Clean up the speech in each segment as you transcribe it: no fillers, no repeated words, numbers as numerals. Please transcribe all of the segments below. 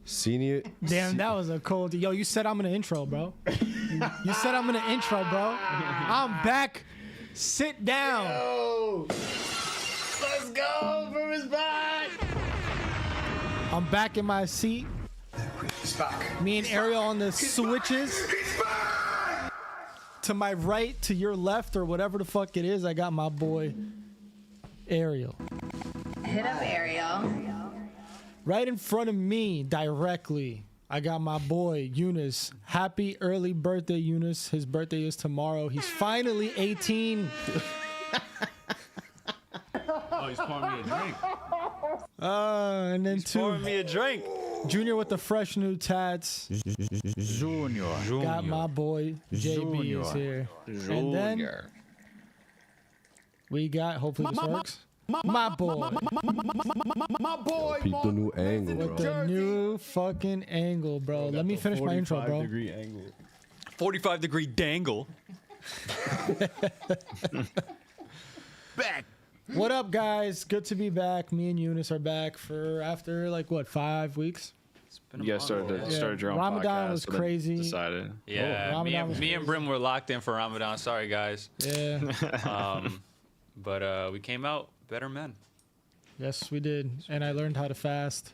Senior. Damn, that was a cold. Yo, you said I'm gonna intro, bro. You said I'm gonna intro, bro. I'm back. Sit down. Yo, let's go. From his back. I'm back in my seat. He's back. Me and Ariel on the switches. To my right, to your left, or whatever the fuck it is, I got my boy Ariel. Hit up Ariel. Right in front of me, directly, I got my boy Eunice. Happy early birthday, Eunice. His birthday is tomorrow. He's finally 18. Oh, he's pouring me a drink. And then Pouring me a drink. Junior with the fresh new tats. Junior. Got my boy JB is here. And then we got, hopefully this works, my boy. My boy. Peep the new angle, With bro. the new fucking angle, bro. Let me finish my intro, bro. 45-degree angle. 45-degree dangle. Back. What up, guys? Good to be back. Me and Eunice are back for after like what, 5 weeks? Been a You guys month. started your own Ramadan podcast, was so then crazy. Decided. Yeah, Ramadan was me and Brim were locked in for Ramadan. Sorry, guys. Yeah. But we came out better men. Yes, we did. And I learned how to fast.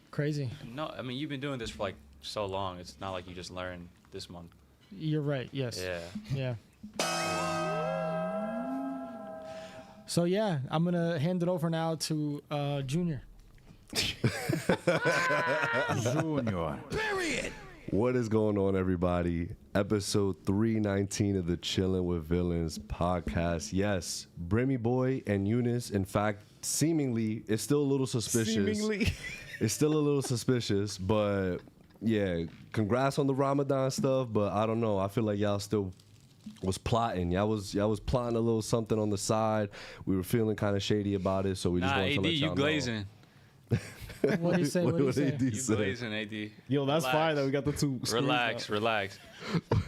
Crazy. No, I mean, you've been doing this for like so long. It's not like you just learned this month. You're right. Yes. Yeah. Yeah. So yeah, I'm gonna hand it over now to Junior. Junior. What is going on, everybody? Episode 319 of the Chillin' with Villains podcast. Yes, Brimmy Boy and Eunice, in fact, seemingly, it's still a little suspicious. It's still a little suspicious, but yeah, congrats on the Ramadan stuff, but I don't know. I feel like y'all still was plotting. Y'all was plotting a little something on the side. We were feeling kind of shady about it, so we just Nah, wanted to AD, let y'all you glazing. What do you say? What do you say? AD You say? glazing, AD. Yo, that's Relax. fine that we got the two. Relax.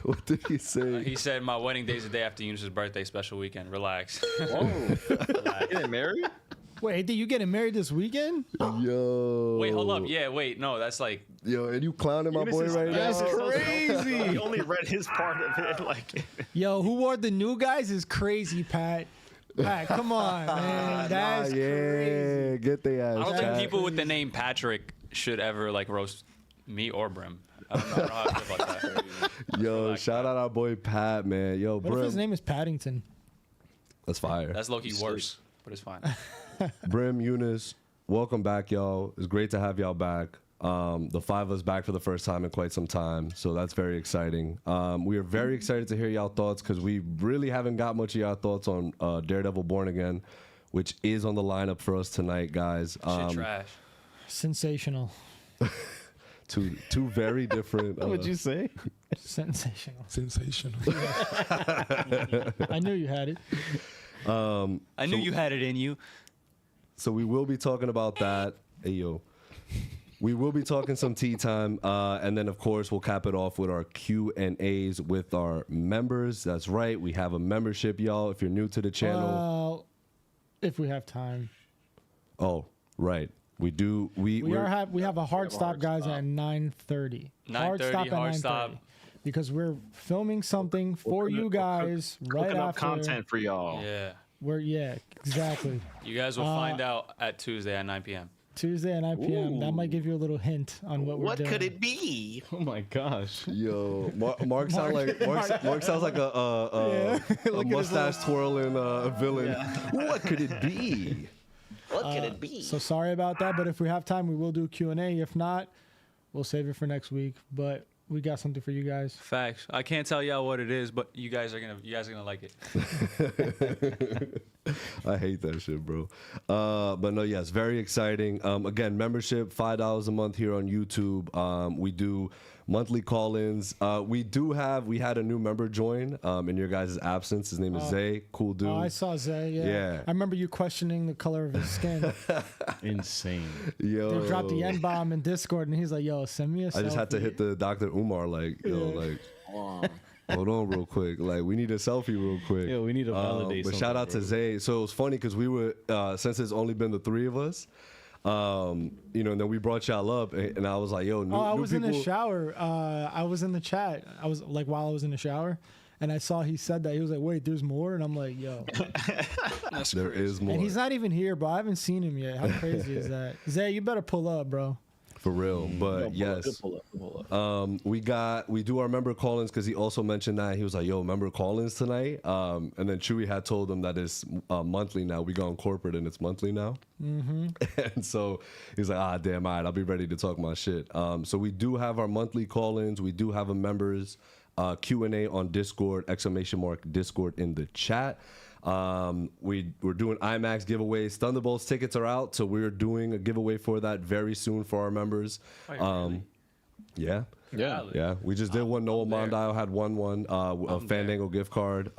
What did he say? He said my wedding day's the day after Eunice's birthday, special weekend. Relax. Whoa. Getting married? Wait, AD, you getting married this weekend? Yo. Wait, hold up. Yeah, wait. No, that's like. Yo, and you clowning my boy right now? That's crazy. He only read his part of it. Like, Yo, who wore the new guys is crazy, Pat. Pat, come on, man. That's yeah, crazy. get the ass. I don't think Pat. people with the name Patrick should ever like roast me or Brim. I don't know how I feel about that. Yo, Like shout out our boy Pat, man. Yo, What if his Brim, name is Paddington? that's fire. That's low-key worse, but it's fine. Brim, Eunice, welcome back, y'all. It's great to have y'all back. The five of us back for the first time in quite some time, so that's very exciting. We are very excited to hear y'all thoughts because we really haven't got much of y'all thoughts on Daredevil Born Again, which is on the lineup for us tonight, guys. Shit trash. Sensational. Two very different. What would you say? Sensational. Sensational. I knew you had it. I knew you had it in you. So we will be talking about that. Hey, yo. We will be talking some tea time, and then of course we'll cap it off with our Q&As with our members. That's right, we have a membership, y'all. If you're new to the channel, Well, if we have time. oh right, we do. We have a hard stop, guys, at 9:30. 9:30, hard stop. Because we're filming something for you guys right cooking up after. content for y'all. Yeah. Exactly. You guys will find out at Tuesday at 9 p.m. Tuesday at 9 p.m. That might give you a little hint on what we're What doing. could it be? Oh my gosh. Yo, Mark sounds like a mustache twirling villain. What could it be? What could it be? So sorry about that, but if we have time, we will do Q&A. If not, we'll save it for next week. But we got something for you guys. Facts. I can't tell y'all what it is, but you guys are gonna like it. I hate that shit, bro. But no, yes, very exciting. Again, membership $5 a month here on YouTube. We do monthly call-ins. We had a new member join in your guys' absence. His name is Zay. Cool dude. Oh, I saw Zay. Yeah. I remember you questioning the color of his skin. Insane. Yo, They dropped the N-bomb in Discord, and he's like, "Yo, send me a." I just had to selfie." hit the Dr. Umar hold on real quick. Like, we need a selfie real quick. Yeah, we need to validate But shout out to Zay. So it was funny because we were, since it's only been the three of us, and then we brought y'all up, and I was like, yo, new, I new was in the people- shower. I was in the chat. I was like, while I was in the shower, and I saw he said that. He was like, "Wait, there's more," and I'm like, "Yo." There is more. And he's not even here, bro. I haven't seen him yet. How crazy is that? Zay, you better pull up, bro. For real. But yes. We do our member call-ins because he also mentioned that. He was like, yo, member call-ins tonight. And then Chewy had told him that it's monthly now. We go on corporate and it's monthly now. Mm-hmm. And so he's like, damn, all right, I'll be ready to talk my shit. So we do have our monthly call-ins. We do have a members Q&A on Discord, !Discord in the chat. We're doing IMAX giveaways. Thunderbolts tickets are out, so we're doing a giveaway for that very soon for our members. Yeah. We just did one. Noah Mondial had won a Fandango gift card.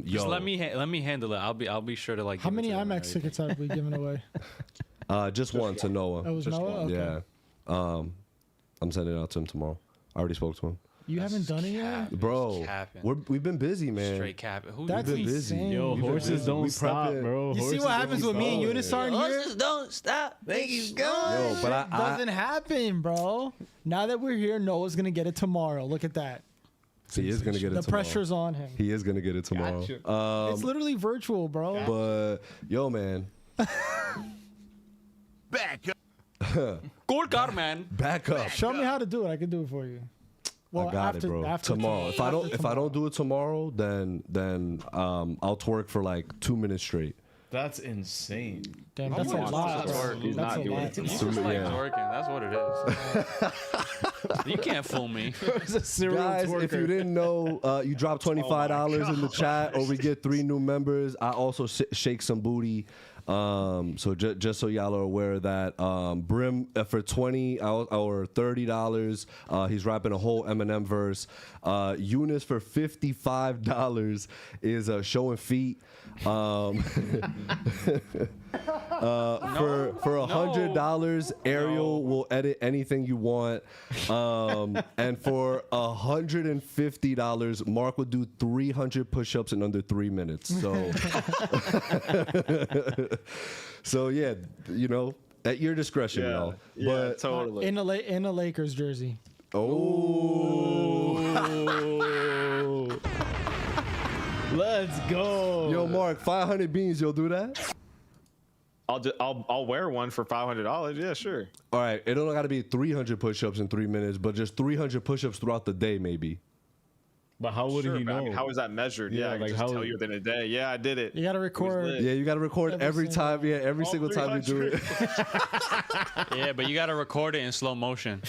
Just let me handle it. I'll be sure to like. How give it many to them and IMAX everything. tickets are we giving away? just one to Noah. That was Noah. Okay. Yeah. I'm sending it out to him tomorrow. I already spoke to him. You haven't done it yet, Bro, Capping. we've been busy, man. Straight cap. Who That's been busy. insane. Yo, We've been horses busy. don't We stop, prepping. bro. You see Horses what don't happens when me and stop. Eunice aren't here? Don't stop. Make you go. Yo, but I Doesn't happen, bro. Now that we're here, Noah's gonna get it tomorrow. Look at that. he is gonna get it The tomorrow. pressure's on him. He is gonna get it tomorrow. It's literally virtual, bro. But yo, man, Gold car, man. back up. Show me how to do it. I can do it for you. Well, I got it, bro. Tomorrow. If I don't do it tomorrow, then I'll twerk for like 2 minutes straight. That's insane. Damn, that's a lot. That's bro. work. He's That's not a doing lot. it. You just like twerking. That's what it is. You can't fool me. It's a serial Guys, if you didn't know, you drop $25 in the chat, or we get 3 new members. I also shake some booty. So just so y'all are aware of that, Brim for $20 or $30, he's rapping a whole Eminem verse. Eunice for $55 is showing feet. For $100, Ariel will edit anything you want. And for $150, Mark will do 300 push-ups in under 3 minutes. So, so yeah, at your discretion, y'all. But totally. In a Lakers jersey. Let's go. yo, Mark, 500 beans, you'll do that? I'll wear one for $500. Yeah, sure. All right, it don't got to be 300 push-ups in 3 minutes, but just 300 push-ups throughout the day, maybe. But how would Sure, he but I know? mean, how is that measured? Yeah, Yeah, I can like just how- tell you within a day. Yeah, I did it. You gotta It was record. lit. Yeah, you got to record every single- time. Yeah, every All single time you do it. Yeah, but you gotta record it in slow motion.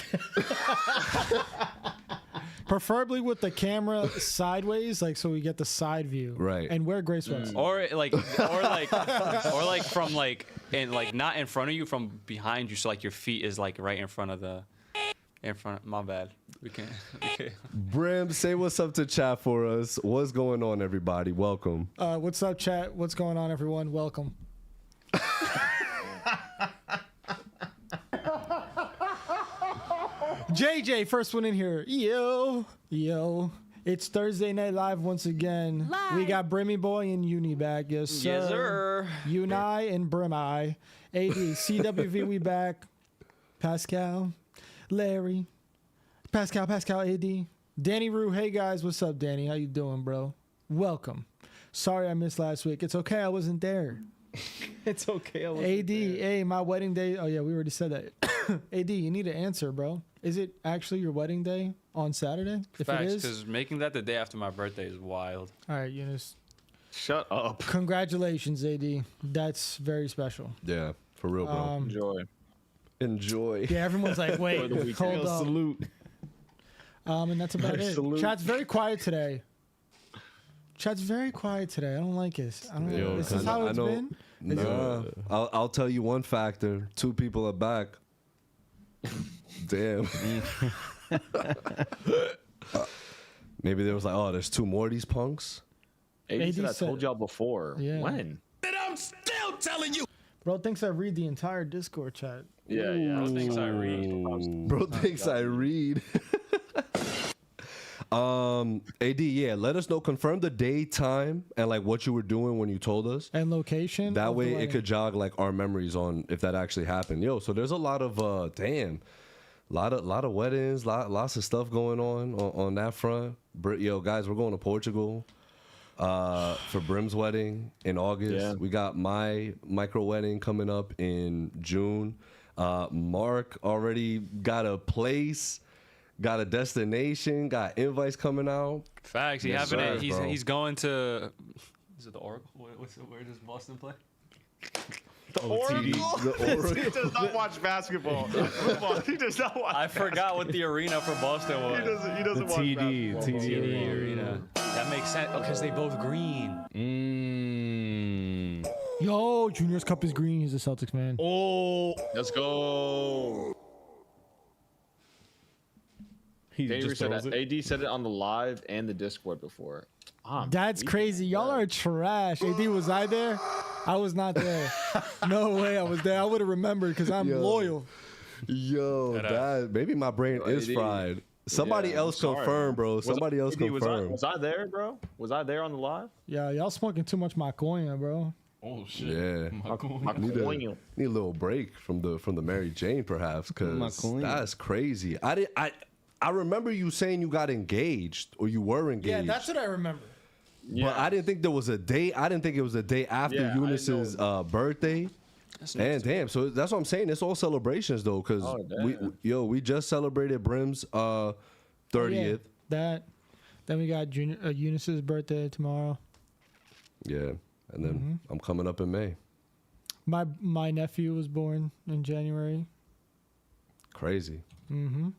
Preferably with the camera sideways, like so we get the side view. Right. And wear gray sweats. Or like from like not in front of you, from behind you, so like your feet is like right in front of my bad. We can't. Brim, say what's up to chat for us. What's going on, everybody? Welcome. What's up, chat? What's going on, everyone? Welcome. JJ, first one in here. Yo. It's Thursday Night Live once again. We got Brimmy Boy and Uni back. Yes, sir. Yes, sir. Uni and Brimmy. AD, CWV, we back. Pascal, Larry, Pascal, AD. Danny Rue, hey guys, what's up, Danny? How you doing, bro? Welcome. Sorry I missed last week. It's okay, I wasn't there. It's okay. AD, hey, my wedding day. Oh yeah, we already said that. AD, you need to answer, bro. Is it actually your wedding day on Saturday? If Facts, it is, because making that the day after my birthday is wild. all right, Eunice. Shut up. Congratulations, AD. That's very special. Yeah, for real, bro. Enjoy. Enjoy. Yeah, everyone's like, wait, hold up. Salute. And that's about it. Salute. Chat's very quiet today. Chat's very quiet today. I don't like this. I don't. Yo, Is this how it's been? Nah, I'll tell you one factor. 2 people are back. Damn. Maybe there was like, oh, there's 2 more of these punks. AD said I said- told y'all before. Yeah. When? Bro thinks I read the entire Discord chat. Yeah, yeah. Bro thinks I read. Bro thinks I read. AD, yeah, let us know. Confirm the day, time, and like what you were doing when you told us. And location. That of the way it wedding. could jog like our memories on if that actually happened. Yo, so there's a lot of lot of weddings, lots of stuff going on that front. Yo, guys, we're going to Portugal for Brim's wedding in August. Yeah. We got my micro wedding coming up in June. Mark already got a place, got a destination, got invites coming out. Facts. He Yes, having sir, it. bro. He's going to. Is it the Oracle? Where does Boston play? The Oracle. The Oracle. He does not watch basketball. Football. He does not watch. I forgot what the arena for Boston was. He doesn't watch TD, basketball. TD TD Arena. That makes sense because they both green. Yo, Junior's cup is green. He's a Celtics man. Oh, Let's go. he Danny just said throws that. it. AD said it on the live and the Discord before. That's crazy. Y'all are trash. AD, was I there? I was not there. No way I was there. I would have remembered because I'm Yo. loyal. Yo, that maybe my brain is AD. fried. Somebody Yeah, else I'm sorry, confirm, man. bro. Was Somebody else AD, confirm. Was I there, bro? Was I there on the live? Yeah, y'all smoking too much macoña, bro. Oh shit. Yeah. My Need coin. a little break from the Mary Jane, perhaps, because McQueen. that's crazy. I remember you saying you got engaged or you were engaged. what I remember. But I didn't think there was a day. I didn't think it was a day after Yeah, I didn't Eunice's birthday. And damn, so that's what I'm saying. It's all celebrations though, because Oh, we just celebrated Brim's 30th. Yeah, that. Then we got Eunice's birthday tomorrow. Yeah, and then I'm coming up in May. My nephew was born in January. Crazy.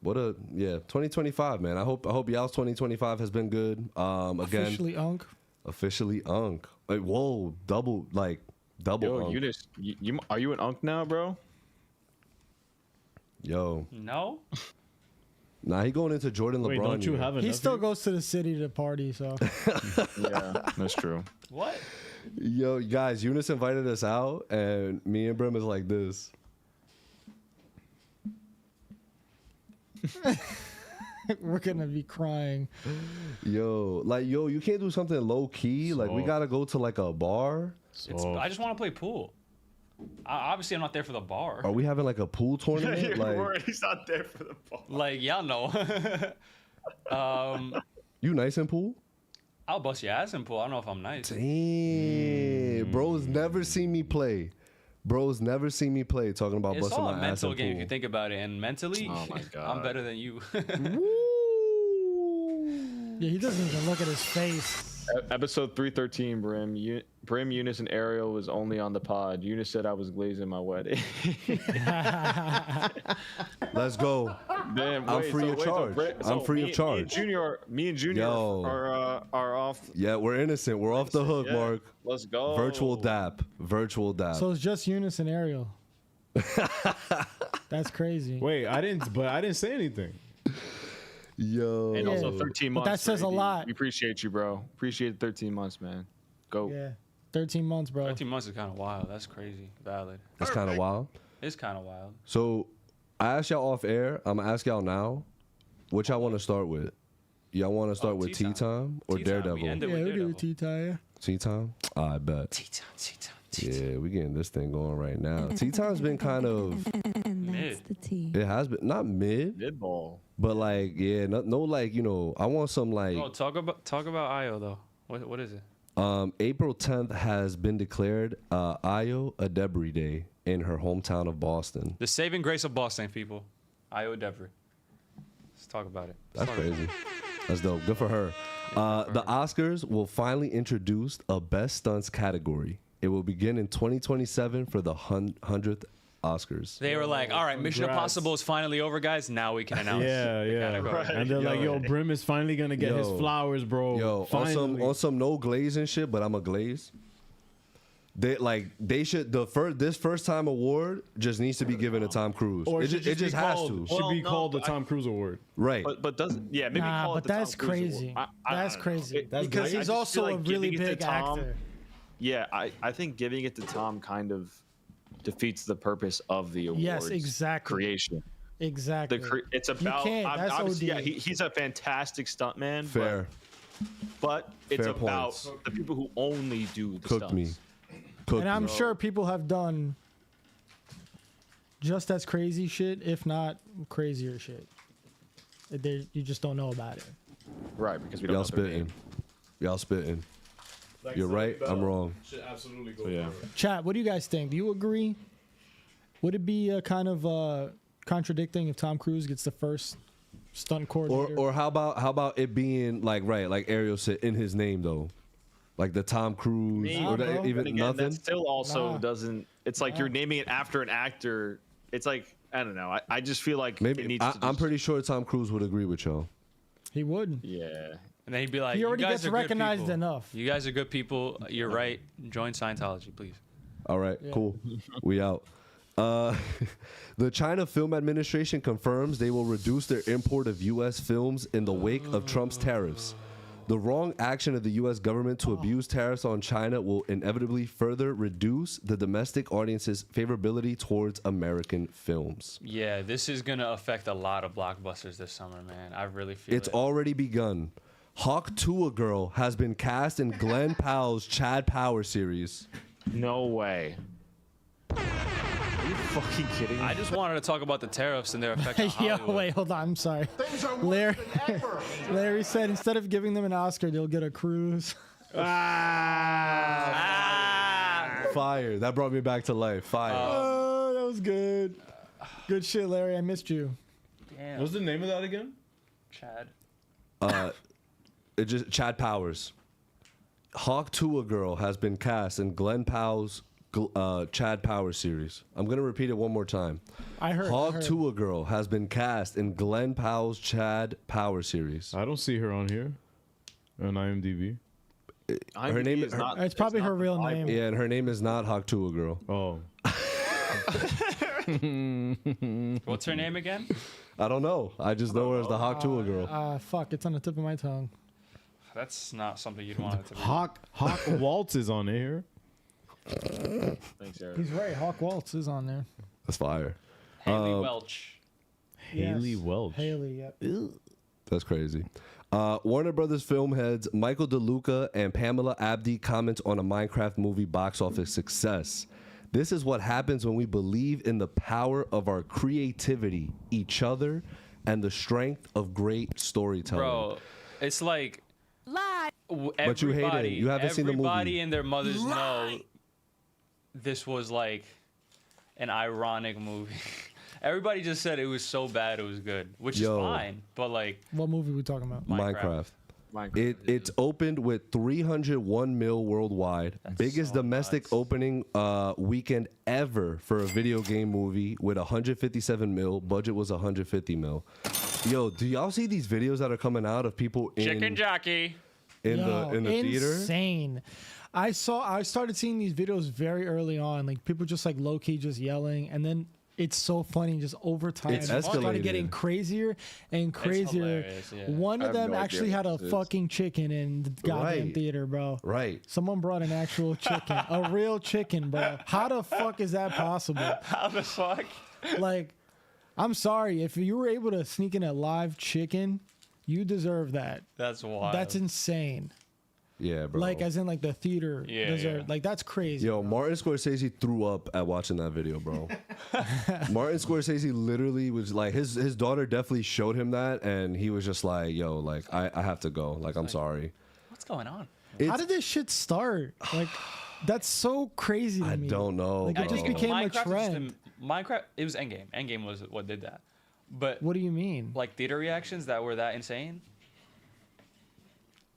What a 2025, man. I hope y'all's 2025 has been good. Again, Officially Unk. Like, whoa, double Yo, Unk. Eunice, are you an unk now, bro? Yo, No. nah, he going into Jordan LeBron. Wait, don't you year. have a He nephew? still goes to the city to party, so Yeah, that's true. What? Yo, guys, Eunice invited us out, and me and Brim is like this. we're gonna be crying. Yo, you can't do something low key. Like, we So- gotta go to like a bar. I just want to play pool. Obviously, I'm not there for the bar. Are we having like a pool tournament? You're Like, worried he's not there for the ball. Like y'all know. you nice in pool? I'll bust your ass in pool. I don't know if I'm nice. Damn, bro's never seen me play. Bro's never seen me play. Talking about It's busting all a my ass mental in game if pool. you think about it. And mentally, Oh my I'm God. better than you. Yeah, he doesn't even look at his face. Episode 313, Brim, Eunice, and Ariel was only on the pod. Eunice said I was glazing my wedding. Let's go. Damn, I'm free of charge. I'm free of charge. Me and Junior Yo. are off. Yeah, we're innocent. We're off the hook, Yeah. Mark. Let's go. Virtual dap. Virtual dap. So it's just Eunice and Ariel. That's crazy. Wait, I didn't say anything. Yo. And also Yeah. 13 But months. that says for a AD. lot. We appreciate you, bro. Appreciate the 13 months, man. Go. Yeah, 13 months, bro. 13 months is kind of wild. That's crazy. Valid. That's kind of wild. It's kind of wild. So I asked y'all off air. I'm gonna ask y'all now. What y'all want to start with? Y'all want to start with Tea Tea Time. Time or Tea Time. We Daredevil? ended Yeah, with we do Daredevil. tea tie. Tea Time. I bet. Tea time. Tea time. Tea time. Yeah, we getting this thing going right now. Tea Time's been kind of. And Mid. that's the tea. It has been not mid, Mid ball. but like no like I want some like. Oh, talk about Io though. What is it? April 10th has been declared Io Adebri Day in her hometown of Boston. The saving grace of Boston, people. Io Debris. Let's talk about it. That's crazy. That's dope. Good for her. The Oscars will finally introduce a Best Stunts category. It will begin in 2027 for the 100th Oscars. They were like, all right, Mission congrats. Impossible is finally over, guys. Now we can announce. Yeah, the yeah. category. And they're like, yo, Brim is finally gonna get his Yo. flowers, bro. Yo, finally. on some no glaze and shit, but I'm a glaze. They should this first time award just needs to be given to Tom Cruise. Or It should just be has called- to. Should be Well, called the no, Tom Cruise Award. Right. But doesn't maybe Nah, call it but the Tom that's Cruise Award. crazy. I That's don't know. crazy. That's Because great. I he's just also feel a like really giving it to big Tom- actor. Yeah, I think giving it to Tom kind of defeats the purpose of the awards. Yes, exactly. Creation. Exactly. It's about can't. That's obviously, OD. yeah, he's a fantastic stuntman. Fair. But it's Fair about points. the people who only do the Cooked stunts. me. Cooked And I'm me. sure people have done just as crazy shit, if not crazier shit. You just don't know about it. Right, because we don't Y'all know their spitting. name. Y'all spitting. You're right. I'm wrong. Should absolutely go. So, yeah. Chat, what do you guys think? Do you agree? Would it be kind of contradicting if Tom Cruise gets the first stunt coordinator? Or how about it being like Ariel said in his name though, like the Tom Cruise Nah, or bro. even But again, nothing. that still also Nah. doesn't. It's like you're naming it after an actor. It's like I don't know. I just feel like it Maybe needs to I'm just- pretty sure Tom Cruise would agree with y'all. He would. Yeah. And then he'd be like, He already you guys gets are good recognized people. enough. You guys are good people. You're right. Join Scientology, please. All right, cool. We out. The China Film Administration confirms they will reduce their import of U.S. films in the wake of Trump's tariffs. The wrong action of the U.S. government to abuse tariffs on China will inevitably further reduce the domestic audience's favorability towards American films. Yeah, this is gonna affect a lot of blockbusters this summer, man. I really feel It's it. already begun. Hawk Tuah Girl has been cast in Glenn Powell's Chad Power series. No way. Are you fucking kidding me? I just wanted to talk about the tariffs and their effect on Yo, Hollywood. wait, hold on. I'm sorry. Larry said instead of giving them an Oscar, they'll get a cruise. Fire. That brought me back to life. Fire. Oh, that was good. Good shit, Larry. I missed you. Damn. What's the name of that again? Chad. It just Chad Powers. Hawk Tuah Girl has been cast in Glenn Powell's Chad Power series. I'm gonna repeat it one more time. I heard. Hawk I heard. Tuah Girl has been cast in Glenn Powell's Chad Power series. I don't see her on here. On IMDb. Her name is It's probably her real name. Yeah, and her name is not Hawk Tuah Girl. Oh. What's her name again? I don't know. I just know her as the Hawk Tuah Girl. Fuck, it's on the tip of my tongue. That's not something you'd want it to be. Hawk Waltz is on here. Thanks, Eric. He's right. Hawk Waltz is on there. That's fire. Haley Welch. Haley Welch. Haley, yep. That's crazy. Warner Brothers film heads Michael DeLuca and Pamela Abdi comment on a Minecraft movie box office success. This is what happens when we believe in the power of our creativity, each other, and the strength of great storytelling. Bro, it's like Lie. But you hate it. You haven't seen the movie. Everybody and their mothers know this was like an ironic movie. Everybody just said it was so bad it was good, which Yo. is fine. But like What movie we talking about? Minecraft. Minecraft. It's opened with 301 mil worldwide, biggest so domestic nuts. opening weekend ever for a video game movie with 157 mil. Budget was 150 mil. Yo, do y'all see these videos that are coming out of people chicken jockey. in Yo, the theater? Insane. I started seeing these videos very early on, like people just like low key just yelling, and then it's so funny. Just over time, It's it started escalated. getting crazier and crazier. hilarious, yeah. One I of have them no idea actually had a what this is. fucking chicken in the goddamn Right. theater, bro. Right. Someone brought an actual chicken, a real chicken, bro. How the fuck is that possible? How the fuck? Like, I'm sorry if you were able to sneak in a live chicken, you deserve that. That's wild. That's insane. Yeah, bro. Like, as in like the theater Yeah, deserve. yeah. Like, that's crazy. Yo, Martin Scorsese threw up at watching that video, bro. Martin Scorsese literally was like, his daughter definitely showed him that, and he was just like, yo, like, I have to go. Like, I'm sorry. What's going on? How did this shit start? Like, that's so crazy to I me. don't know, Like, bro. it just became a Minecraft is trend. Minecraft, it was Endgame. Endgame was what did that. But What do you mean? like theater reactions that were that insane.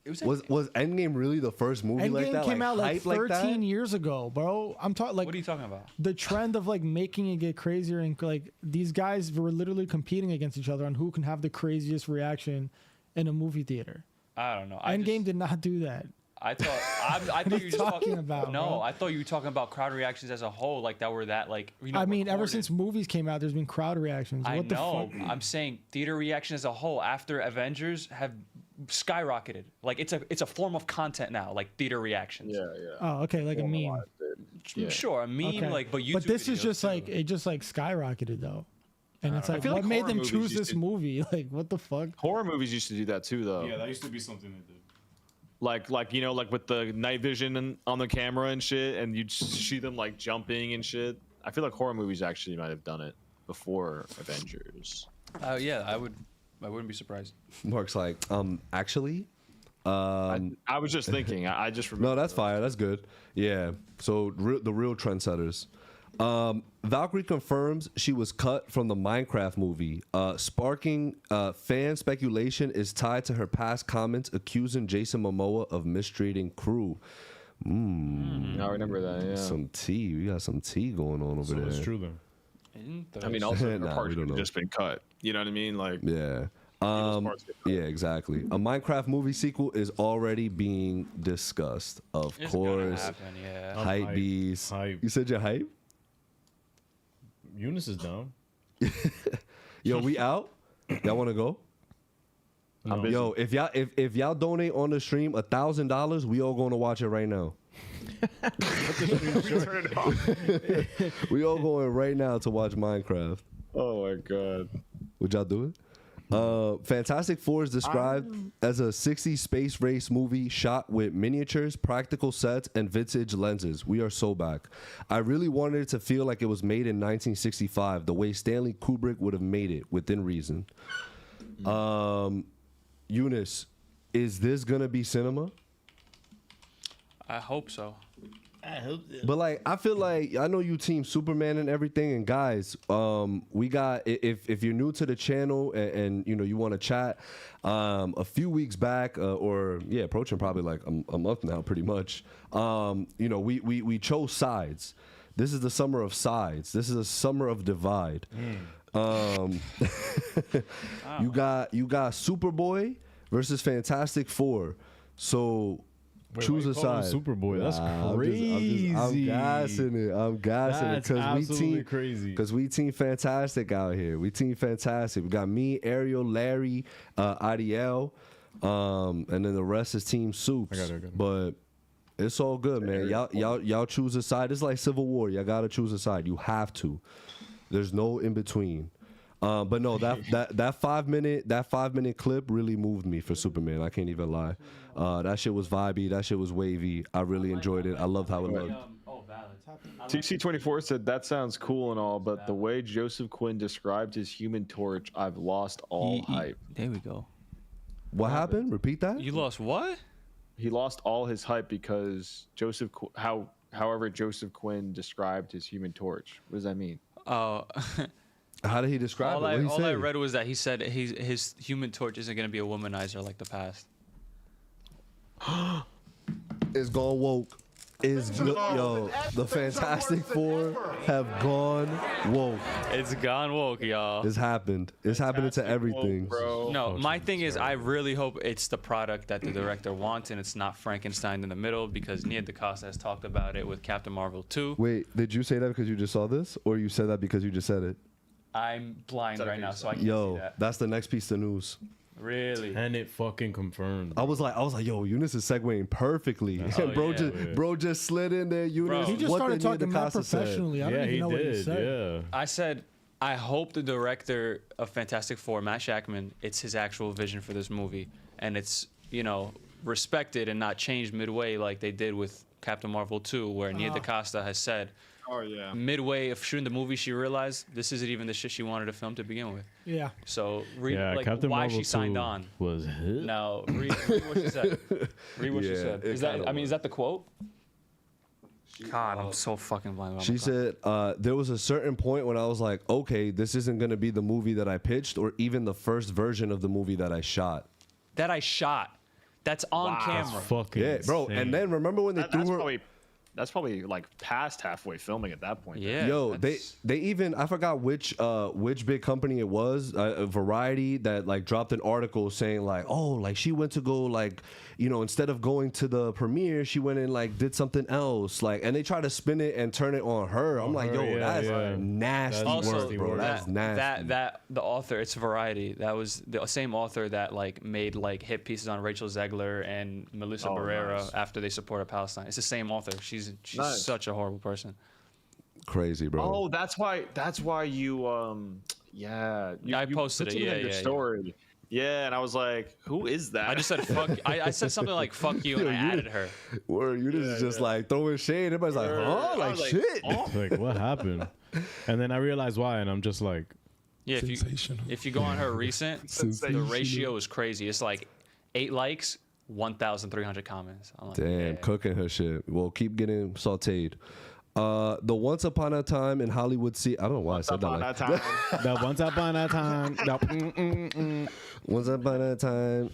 Was Endgame really the first movie like Endgame that? came out like hype like 13 that? years ago, bro. I'm talking like What are you talking about? the trend of like making it get crazier and like these guys were literally competing against each other on who can have the craziest reaction in a movie theater. I don't know. Endgame did not do that. I thought I thought are you you were just talking about, No, bro? I thought you were talking about crowd reactions as a whole, like that were that like. You know, I mean, ever recorded. since movies came out, there's been crowd reactions. I What the know. fuck? I'm saying theater reaction as a whole after Avengers have skyrocketed. Like it's a form of content now, like theater reactions. Yeah, yeah. Oh, okay, like a meme. Yeah. Sure, a meme, Okay. like, but YouTube But this is videos, just too. like it just like skyrocketed though. And it's like feel what like made horror them movies choose used this to- movie? Like what the fuck? Horror movies used to do that too, though. Yeah, that used to be something they did. Like you know, like with the night vision on the camera and shit, and you'd see them like jumping and shit. I feel like horror movies actually might have done it before Avengers. Yeah, I wouldn't be surprised. Mark's like, actually, I was just thinking. I just remember. no, that's fire. That's good. Yeah. So the real trendsetters. Valkyrie confirms she was cut from the Minecraft movie, sparking fan speculation is tied to her past comments accusing Jason Momoa of mistreating crew. I remember that. Yeah. Some tea. We got some tea going on over So there. it's true then. I mean, also her Nah, parts we don't have know. just been cut. You know what I mean? Like, Yeah. parts get cut. Yeah, exactly. A Minecraft movie sequel is already being discussed. Of It's gonna course. happen, yeah. I'm Hype hype. bees. Hype. You said you're hype? Eunice is down. Yo, we out? Y'all want to go? I'm busy. Yo, if y'all donate on the stream $1,000, we all going to watch it right now. Turn it off. We all going right now to watch Minecraft. Oh my god. Would y'all do it? Fantastic Four is described as a 60s space race movie shot with miniatures, practical sets, and vintage lenses. We are so back. I really wanted it to feel like it was made in 1965, the way Stanley Kubrick would have made it, within reason. Eunice, is this gonna be cinema? I hope so. But like, I feel like I know you team Superman and everything, and guys, we got if you're new to the channel and you know you want to chat, a few weeks back or yeah, approaching probably like a month now, pretty much. You know, we chose sides. This is the summer of sides. This is a summer of divide. You got Superboy versus Fantastic Four. So. Wait, choose why a you call him side. Superboy? That's I'm crazy. gassing it. I'm gassing That's it because we absolutely team crazy. Because we team fantastic out here. We team fantastic. We got me, Ariel, Larry, Adiel, and then the rest is Team Soups. I got it. But it's all good, man. Y'all choose a side. It's like Civil War. Y'all gotta choose a side. You have to. There's no in between. But no, that 5 minute clip really moved me for Superman. I can't even lie. That shit was vibey. That shit was wavy. I really enjoyed it. I loved how it looked. Oh, valid. TC24 said that sounds cool and all, but the way Joseph Quinn described his Human Torch, I've lost all hype. There we go. What happened? Repeat that. You lost what? He lost all his hype because however Joseph Quinn described his Human Torch. What does that mean? Oh. How did he describe it? What did he all say? I read was that he said his Human Torch isn't going to be a womanizer like the past. It's gone woke. Yo, the Fantastic Four have gone woke. It's gone woke, y'all. It's happened. It's happening to everything. Bro. No, my thing is, I really hope it's the product that the director wants, and it's not Frankenstein in the middle, because Nia DaCosta has talked about it with Captain Marvel 2. Wait, did you say that because you just saw this, or you said that because you just said it? I'm blind right now, so I can't see Yo, that. that's the next piece of news. Really? And it fucking confirmed. I was like, yo, Eunice is segueing perfectly. Oh, bro, yeah. bro just slid in there. Eunice, He just what started the Nia talking mad DaCosta said. professionally. I Yeah, don't even he know what he did. said. Yeah. I said, I hope the director of Fantastic Four, Matt Shackman, it's his actual vision for this movie, and it's, you know, respected and not changed midway like they did with Captain Marvel 2, where Nia DaCosta has said, Oh yeah. midway of shooting the movie, she realized this isn't even the shit she wanted to film to begin with. Yeah. So Yeah, like Captain why Marvel she signed 2 on. was hit. Now read what she said. Read what she Yeah, said. it Is that? kinda I mean, was. is that the quote? God, I'm so fucking blind. about She my said there was a certain point when I was like, okay, this isn't going to be the movie that I pitched or even the first version of the movie that I shot. that I shot. That's on camera. Fucking Yeah, bro. insane. And then remember when they threw her? That's probably like past halfway filming at that point. Yeah. Yo, that's- they even I forgot which big company it was, Variety, that like dropped an article saying like, oh, like she went to go like, you know, instead of going to the premiere, she went and like did something else, like, and they try to spin it and turn it on her. I'm like, yo, her, yeah, that's yeah. nasty That's work, nasty bro. work. That's nasty. That the author, it's Variety. That was the same author that like made like hit pieces on Rachel Zegler and Melissa Barrera nice. after they supported Palestine. It's the same author. She's Nice. such a horrible person. Crazy, bro. Oh, that's why you yeah. I you posted put it, something yeah, in your yeah, yeah. story. Yeah, and I was like, who is that? I just said fuck. I said something like fuck you, and I added her. Word, you just like throwing shade. Everybody's like, huh? I Like was shit. oh. Like, what happened? And then I realized why, and I'm just like, Yeah, if you go on her recent, the ratio is crazy. It's like 8 likes, 1,300 comments. I'm like, Damn, yeah. cooking her shit. Well, keep getting sauteed. The Once Upon a Time in Hollywood. I don't know why I said that. Like, that once upon a time. Once Upon a Time.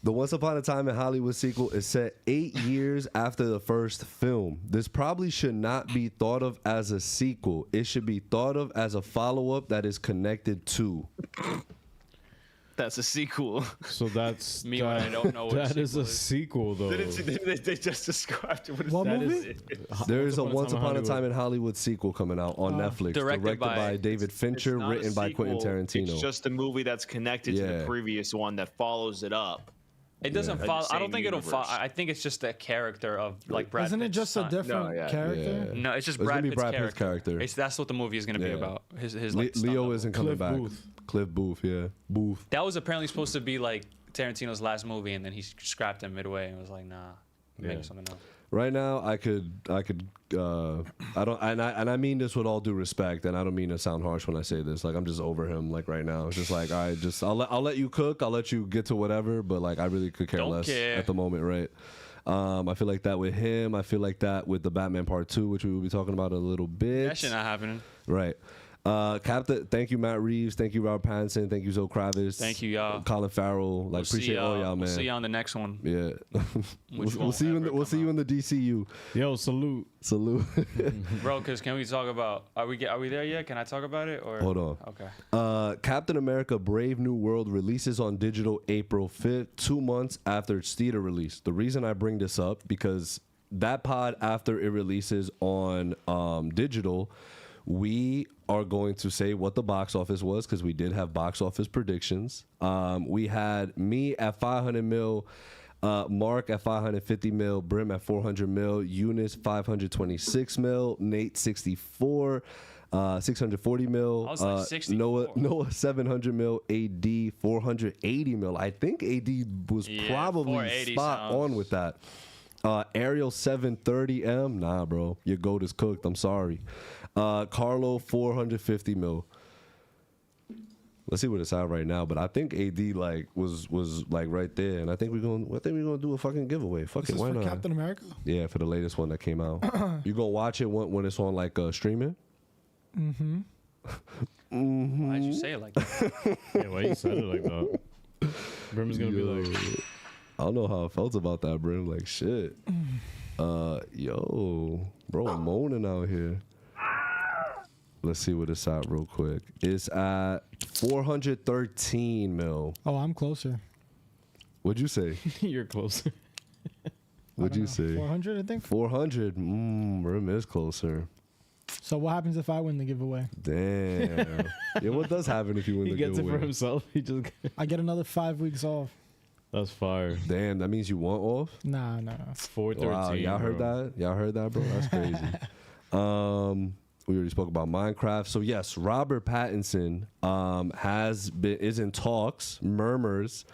The Once Upon a Time in Hollywood sequel is set 8 years after the first film. This probably should not be thought of as a sequel. It should be thought of as a follow-up that is connected to. That's a sequel. So that's Me when I don't know what that is a sequel sequel, though. They just described it. What That movie? is- There is a Once Once Upon a Time in Hollywood sequel coming out on Netflix, Directed by by- David Fincher, It's not a written by Quentin sequel, Tarantino. It's just a movie that's connected to Yeah. the previous one that follows it up. It doesn't Like follow. the I don't same think it'll follow. universe. I think it's just the character of like Brad. Isn't it Pitt's just a son. different yeah. character? Yeah. No, it's just It's gonna Brad be Pitt's Brad Pitt's character. That's what the movie is gonna be Yeah. about. His like stunt Leo double. isn't coming Cliff back. Booth. Cliff Booth, yeah. Booth. That was apparently supposed to be like Tarantino's last movie, and then he scrapped him midway and was like, "Nah, Yeah. make something else." Right now, I don't, and I mean this with all due respect, and I don't mean to sound harsh when I say this. Like, I'm just over him. Like right now, it's just like, all right, I'll let you cook, I'll let you get to whatever, but like I really could care Don't less care. at the moment, right? I feel like that with him. I feel like that with the Batman Part 2, which we will be talking about in a little bit. That shit not happening. Right. Captain, thank you, Matt Reeves. Thank you, Robert Pattinson. Thank you, Zoe Kravitz. Thank you, y'all. Colin Farrell. Like, appreciate all y'all, man. We'll see y'all on the next one. Yeah. Which we'll won't see you in ever the, we'll come see you out. in the DCU. Yo, salute. Salute. Bro, because can we talk about? Are we there yet? Can I talk about it? Or Hold on. Okay. Captain America: Brave New World releases on digital April 5th, 2 months after its theater release. The reason I bring this up because that pod after it releases on digital, we are going to say what the box office was because we did have box office predictions. We had me at 500 mil. Mark at 550 mil, Brim at 400 mil, Eunice 526 mil, Nate 64, 640 mil, I was like 64. Noah 700 mil, AD 480 mil. I think AD was Yeah, probably 480 spot sounds- on with that. Ariel 730M, nah, bro, your goat is cooked. I'm sorry. Carlo 450 mil. Let's see what it's at right now, but I think AD like was like right there, and I think we're gonna do a fucking giveaway. Fuck This it, is why for not? Captain America? Yeah, for the latest one that came out. You gonna watch it when it's on like streaming? Why'd you say it like that? Yeah, why you said it like that? Brim's gonna be like, I don't know how I felt about that, bro. Like shit. Yo, bro, I'm moaning out here. Let's see what it's at real quick. It's at 413 mil. Oh, I'm closer. What'd you say? you're closer. What'd you say? 400, I think. 400. Brim is closer. So what happens if I win the giveaway? Damn. Yeah, what does happen if you win He the gets it giveaway? for himself. He just I get another 5 weeks off. that's fire. Damn, that means you want off? Nah. 413. Wow, y'all heard bro. that? Y'all heard that, bro? That's crazy. We already spoke about Minecraft. So yes, Robert Pattinson is in talks, murmurs,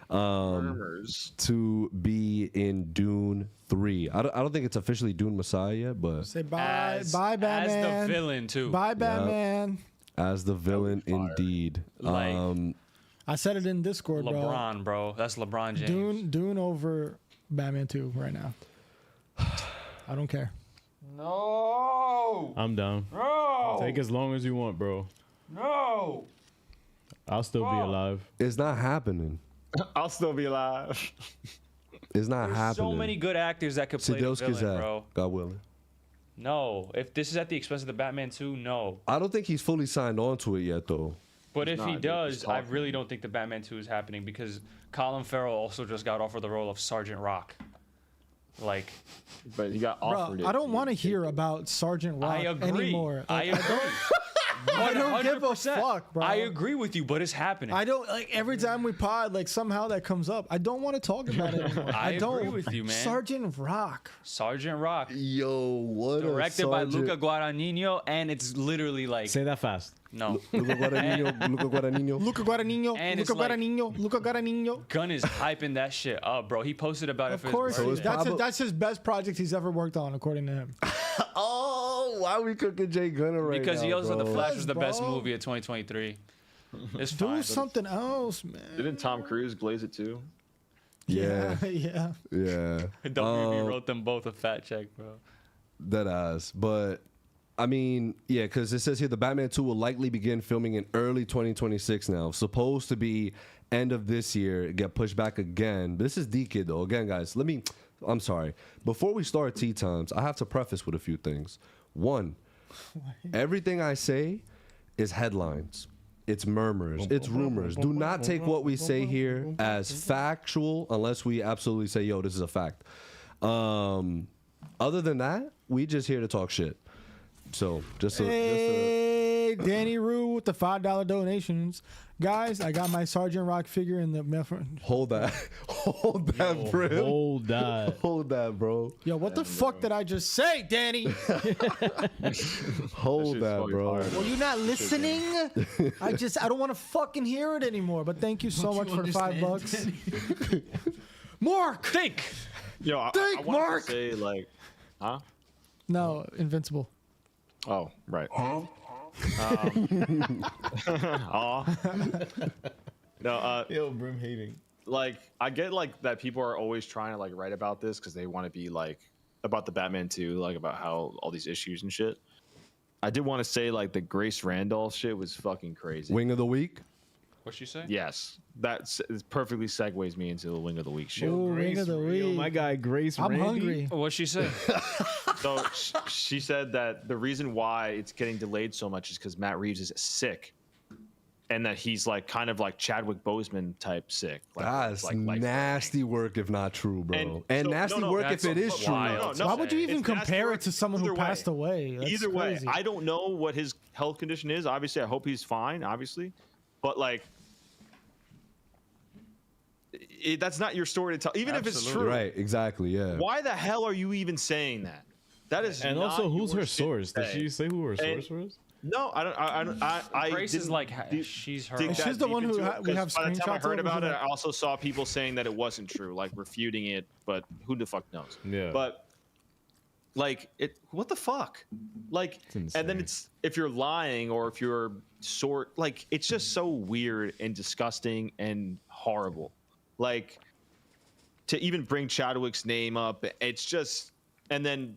to be in Dune 3. I don't think it's officially Dune Messiah yet, but Say bye, As Batman. As the villain too. Bye, Batman. as the villain indeed. Like- I said it in Discord, bro. LeBron, bro. That's LeBron James. Dune over Batman 2 right now. I don't care. No. I'm down. No. Take as long as you want, bro. No. I'll still be alive. It's not happening. I'll still be alive. It's not There's happening. so many good actors that could play the Sidowski's villain, at, bro. God willing. No, if this is at the expense of the Batman 2, no. I don't think he's fully signed on to it yet, though. But if Nah, he dude, does, he's I talking. really don't think the Batman 2 is happening because Colin Farrell also just got offered the role of Sergeant Rock. Like, But he got Bro, offered it. I don't want to hear about Sergeant Rock I agree. anymore. I agree. I don't give a 100%. fuck, bro. I agree with you, but it's happening. I don't like every time we pod, like somehow that comes up. I don't want to talk about it anymore. I don't. agree with you, man. Sergeant Rock. Sergeant Rock, Yo, what directed by Sergeant- Luca Guadagnino, and it's literally like Say that fast. no. Luca Guadagnino. Luca Guadagnino. Luca Guadagnino. And Luca it's like- Guadagnino. Luca Guadagnino. Gunn is hyping that shit up, bro. He posted about it Of for course, his he birthday. is. That's his best project he's ever worked on, according to him. Oh, why are we cooking Jay Gunner right Because now, he also said The bro? Flash was the best Bro. movie of 2023. It's Do fine. something else, man. Didn't Tom Cruise glaze it too? Yeah, yeah. yeah. WB wrote them both a fat check, bro. That ass. But I mean, yeah, because it says here the Batman 2 will likely begin filming in early 2026 now. Supposed to be end of this year, get pushed back again. This is D-Kid though. Again, guys, I'm sorry. Before we start Tea Times, I have to preface with a few things. One, everything I say is headlines. It's murmurs. It's rumors. Do not take what we say here as factual unless we absolutely say, yo, this is a fact. Other than that, we just here to talk shit. So just a Hey, Danny Rue with the $5 donations. Guys, I got my Sergeant Rock figure in the hold that. Hold that, bro. Hold that. Hold that, bro. Yo, what the fuck did I just say, Danny? Hold shit's that, fucking bro. fire. Were you not listening? I don't want to fucking hear it anymore. But thank you so much for the $5. Mark! Think. Yo, I Think, wanted Mark! to say like, huh? No, Invincible. Oh, right. No, Yo, Brim hating. like I get like that people are always trying to like write about this because they want to be like about the Batman 2, like about how all these issues and shit. I did want to say like the Grace Randolph shit was fucking crazy. Wing of the week. What'd she say? Yes, that perfectly segues me into the Wing of the Week shit. Ooh, Ring of the Yo, Week. my guy Grace I'm Randy. hungry. What'd she say? So she said that the reason why it's getting delayed so much is because Matt Reeves is sick, and that he's like kind of like Chadwick Boseman type sick. Like, That's like nasty work if not true, bro. And so- nasty no, work if that's it is true. wild. Why would you even It's nasty compare work it to someone who either way. passed away? That's Either crazy. way, I don't know what his health condition is. Obviously, I hope he's fine. Obviously, but like, that's not your story to tell. Even if it's Absolutely. true, Right, exactly, yeah. why the hell are you even saying that? That is. And not also, who's your her shit source? to Did say. she say who her And- source was? No, I don't. I Grace is didn't like dig- she's her. dig own. She's that the deep one who into it, we have 'cause by the time I screenshots heard of, about or it, is I also saw people saying that it wasn't true, like refuting it. But who the fuck knows? Yeah. But like, what the fuck? Like, and then insane. it's if you're lying or if you're like, it's just so weird and disgusting and horrible. Like, to even bring Chadwick's name up, it's just, and then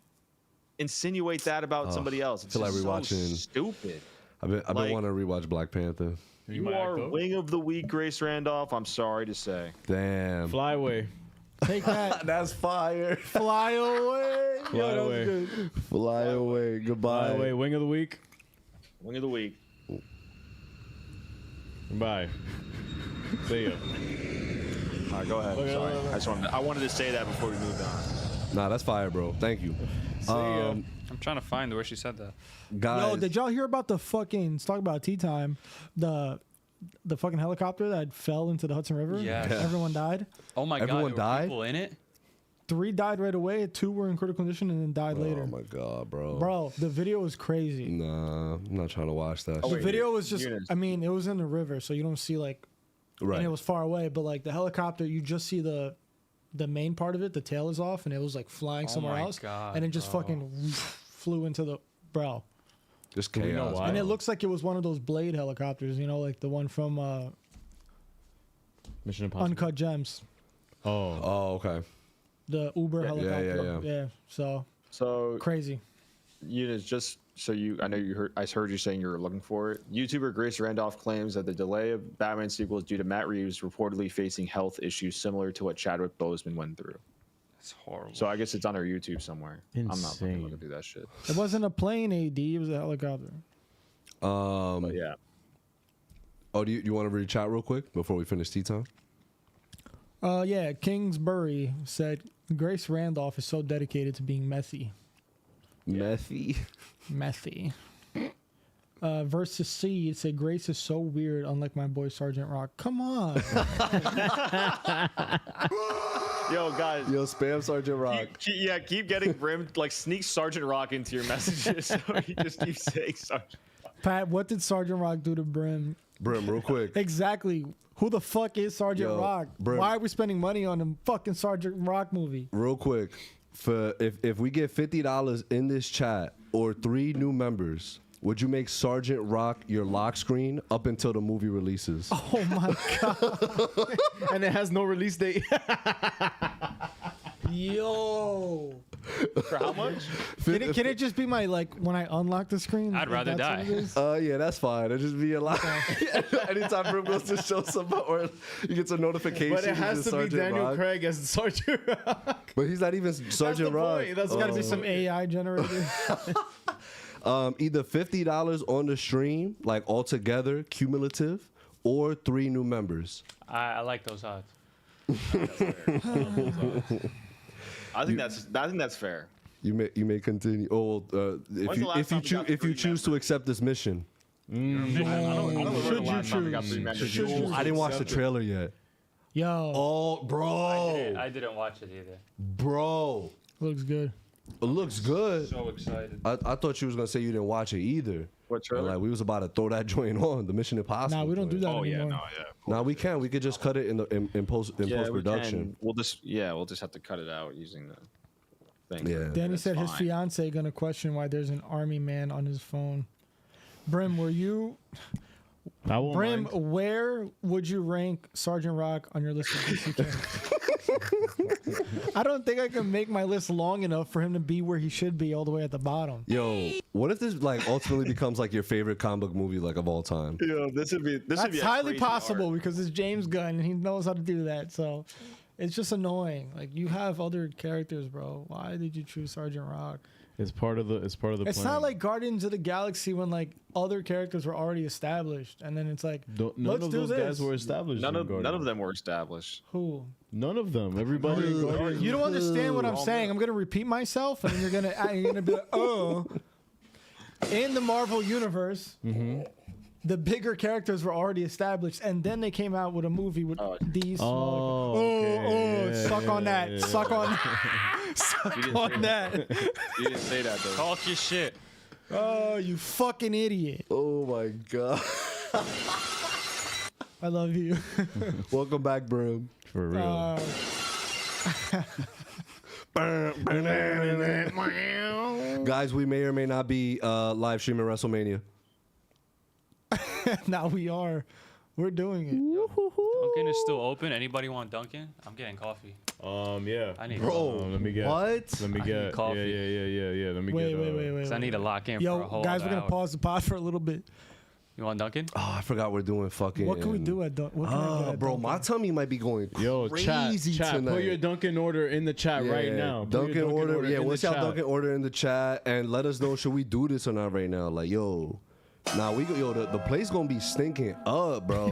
insinuate that about somebody else. It's feel like just so rewatching- stupid. I've been Like- wanting to rewatch Black Panther. You might are act up. Wing of the Week, Grace Randolph. I'm sorry to say. Damn. Fly away. Take that. That's fire. Fly away. Fly away. Fly away. Goodbye. Fly away. Wing of the week. Wing of the Week. Bye. See ya. All right, go ahead. Okay, Sorry. I wanted to say that before we moved on. Nah, that's fire, bro. Thank you. See ya. I'm trying to find where she said that. Guys. Yo, did y'all hear about the fucking? Let's talk about tea time. The fucking helicopter that fell into the Hudson River. Yes. Yeah. Everyone died. Oh my Everyone god, there were died? people in it? 3 died right away. 2 were in critical condition and then died later. Oh my god, bro. Bro, the video was crazy. Nah, I'm not trying to watch that. The shit. video was just. Eunice. I mean, it was in the river, so you don't see like. Right. And it was far away, but like the helicopter, you just see the main part of it. The tail is off, and it was like flying somewhere my else, God, and it just bro. fucking flew into the bro. Just we know chaos. why? And it looks like it was one of those Blade helicopters, you know, like the one from Mission Impossible. Uncut Gems, Oh. Oh, okay. the Uber helicopter. yeah. So So crazy. Eunice, just so I know I heard you saying you were looking for it. YouTuber Grace Randolph claims that the delay of Batman sequel is due to Matt Reeves reportedly facing health issues similar to what Chadwick Boseman went through. It's horrible. So I guess it's on her YouTube somewhere. I'm not Insane. looking to do that shit. It wasn't a plane, AD. It was a helicopter. But yeah. Oh, do you want to read chat real quick before we finish tea time? Yeah, Kingsbury said Grace Randolph is so dedicated to being messy. Methy. Messy. Versus C, it said Grace is so weird, unlike my boy Sergeant Rock. Come on. Yo, guys. Yo, spam Sergeant Rock. Keep getting Brim, like sneak Sergeant Rock into your messages so he just keeps saying Sergeant. Pat, what did Sergeant Rock do to Brim? Brim, real quick. Exactly. Who the fuck is Sergeant Yo, Rock? Brim. Why are we spending money on a fucking Sergeant Rock movie? Real quick. For if we get $50 in this chat or 3 new members, would you make Sergeant Rock your lock screen up until the movie releases? Oh my god. And it has no release date. Yo. For how much? Can it just be my, like, when I unlock the screen? I'd if rather that's what die. it is? Yeah, that's fine. It'll just be a lot. Anytime Brim goes to show somebody or he gets a notification. But it has he's to just be Sergeant Daniel Rock. Craig as Sergeant Rock. But he's not even Sergeant the Rock. point. That's There's got to be Oh. some AI generated. Either $50 on the stream, like altogether, cumulative, or 3 new members. I like those odds. I think that's fair. You may continue. Oh, When's the last time we got if you 3 choose to accept this mission. I don't remember Should the you last time we got choose? 3 members. Should you? I didn't watch the trailer yet. Yo, Oh, bro, I didn't watch it either. bro, looks good. it looks good. So excited. I thought you was gonna say you didn't watch it either. What And, trailer? like we was about to throw that joint on the Mission Impossible. Nah, we don't do joint. that Oh yeah, anymore. no, yeah. Nah, we can. We could just cut it in post Yeah, we production. can. We'll just have to cut it out using the thing. Yeah. Danny That's said his fine. fiance gonna question why there's an army man on his phone. Brim, were you? I won't Brim, mind. where would you rank Sergeant Rock on your list of DC characters? I don't think I can make my list long enough for him to be where he should be, all the way at the bottom. Yo, what if this like ultimately becomes like your favorite comic book movie like of all time? Yo, this would be That's a highly crazy possible arc. because it's James Gunn and he knows how to do that. So it's just annoying. Like, you have other characters, bro. Why did you choose Sergeant Rock? It's part of the. It's part of the. It's plan. not like Guardians of the Galaxy when like other characters were already established, and then it's like, None let's of do those this. guys were established. None in of Guardians. them were established. Who? None of them. Everybody. in Guardians. You don't understand what I'm saying. I'm gonna repeat myself, and then you're gonna be like, oh. In the Marvel universe, the bigger characters were already established, and then they came out with a movie with these. Oh, okay. Suck on that. yeah. Suck on. Suck on that. You didn't say that though. Talk your shit. Oh, you fucking idiot! Oh my god! I love you. Welcome back, Brim. For real. Guys, we may or may not be live streaming WrestleMania. Now we are. We're doing it. Dunkin' is still open. Anybody want Dunkin'? I'm getting coffee. Yeah. I need Let me get. What? Let me I get. need coffee. Yeah. Let me Wait, get. wait. 'cause I need to lock in for a Yo, whole guys, we're other gonna hour. pause the pod for a little bit. You want Dunkin'? Oh, I forgot we're doing fucking. What can we do at What can I get at bro, Dunkin'? my tummy might be going Yo, crazy chat. tonight. Put your Dunkin' order in the chat right now. Put your Dunkin' order. Yeah, in once the y'all chat. Dunkin' order in the chat and let us know should we do this or not right now. Like, yo. Nah, the place gonna be stinking up, bro.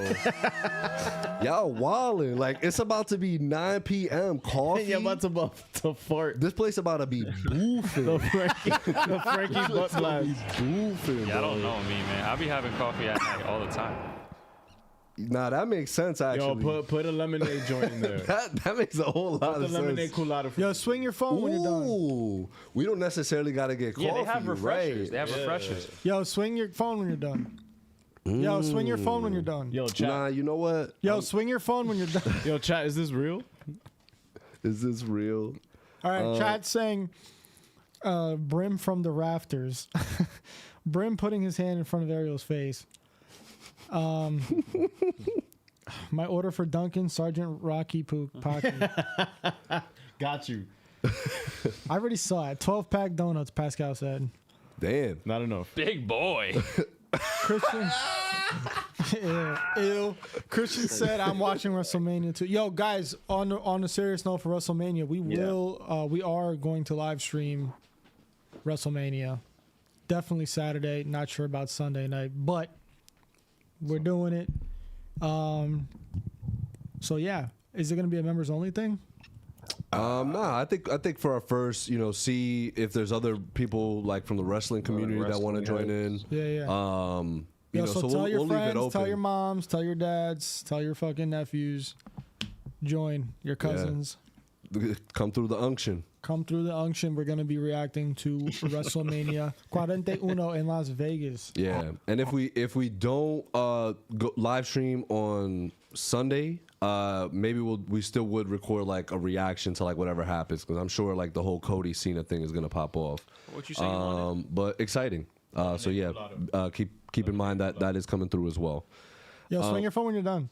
Y'all wildin'. Like, it's about to be 9 p.m. Coffee. Yeah, about to fart. This place about to be boofing. The Frankie butt blast. Boofing, Yeah, I bro. don't know me, man. I be having coffee at night all the time. Nah, that makes sense, actually. Yo, put a lemonade joint in there. that makes a whole lot Put the of lemonade sense. colada. Yo, swing your phone when you're done. Ooh, we don't necessarily gotta get coffee, Yeah, they have refreshers. right? They have refreshers. Yo, swing your phone when you're done. Yo, swing your phone when you're done. Yo, chat. Nah, you know what? Yo, swing your phone when you're done. Yo, chat. Is this real? Is this real? All right, chat's saying Brim from the rafters. Brim putting his hand in front of Ariel's face. My order for Duncan, Sergeant Rocky Pocket. Got you. I already saw it. 12-pack donuts, Pascal said. Damn. Not enough. Big boy. Christian. Ew. Christian said, "I'm watching WrestleMania too." Yo, guys, on a serious note for WrestleMania, we are going to live stream WrestleMania. Definitely Saturday. Not sure about Sunday night, but we're doing it. So yeah, is it gonna be a members only thing? Nah, I think for our first, see if there's other people like from the wrestling community that want to join in. Yeah. So so tell your we'll leave it friends, open. tell your moms, tell your dads, tell your fucking nephews. Join your cousins. Come through the unction. Come through the unction. We're gonna be reacting to WrestleMania 41 in Las Vegas. Yeah, and if we don't go live stream on Sunday, maybe we still would record like a reaction to like whatever happens, because I'm sure like the whole Cody Cena thing is gonna pop off. What you saying? But exciting. So yeah, keep in mind that is coming through as well. Yo, swing your phone when you're done.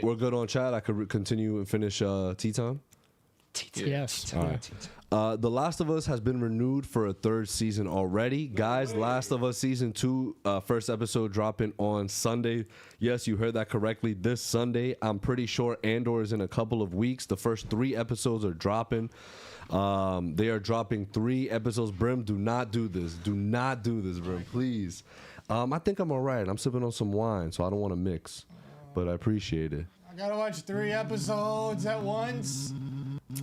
We're good on chat. I could continue and finish tea time. Yes. All right. The Last of Us has been renewed for a third season already. Guys, Last of Us Season 2, first episode dropping on Sunday. Yes, you heard that correctly. This Sunday. I'm pretty sure Andor is in a couple of weeks. The first 3 episodes are dropping. They are dropping 3 episodes. Brim, do not do this. Do not do this, Brim, please. I think I'm all right. I'm sipping on some wine, so I don't want to mix. But I appreciate it. I gotta watch 3 episodes at once.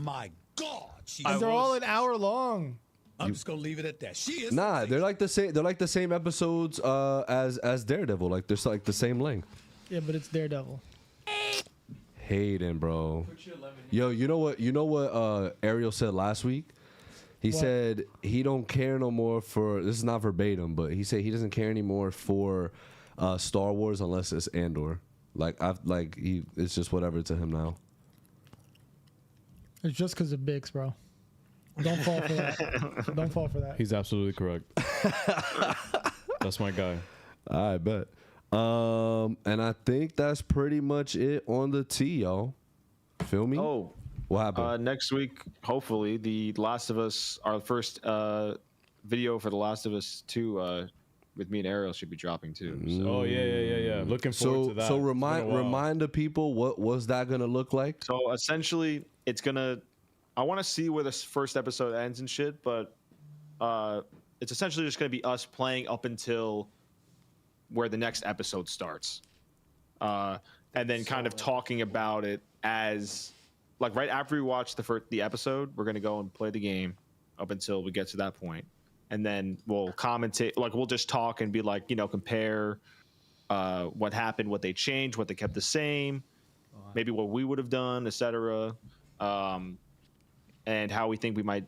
My God, And they're all an hour long. I'm just gonna leave it at that. She is. Nah, they're like the same. They're like the same episodes as Daredevil. Like they're like the same length. Yeah, but it's Daredevil. Hayden, bro. Yo, you know what Ariel said last week? He said he don't care no more for, this is not verbatim, but he said he doesn't care anymore for Star Wars unless it's Andor. It's just whatever to him now. It's just because of Bix, bro. Don't fall for that. Don't fall for that. He's absolutely correct. That's my guy. I bet. And I think that's pretty much it on the tea, y'all. Feel me? Oh, what happened? next week, hopefully, the Last of Us, our first video for the Last of Us 2 with me and Ariel should be dropping too. So. Oh yeah. Looking forward to that. So It's been a while. remind the people what was that gonna look like? So essentially, it's gonna. I want to see where this first episode ends and shit, but it's essentially just gonna be us playing up until where the next episode starts, and then kind of talking about it as like right after we watch the episode, we're gonna go and play the game up until we get to that point, and then we'll commentate. Like we'll just talk and be like, compare what happened, what they changed, what they kept the same, maybe what we would have done, etc. And how we think we might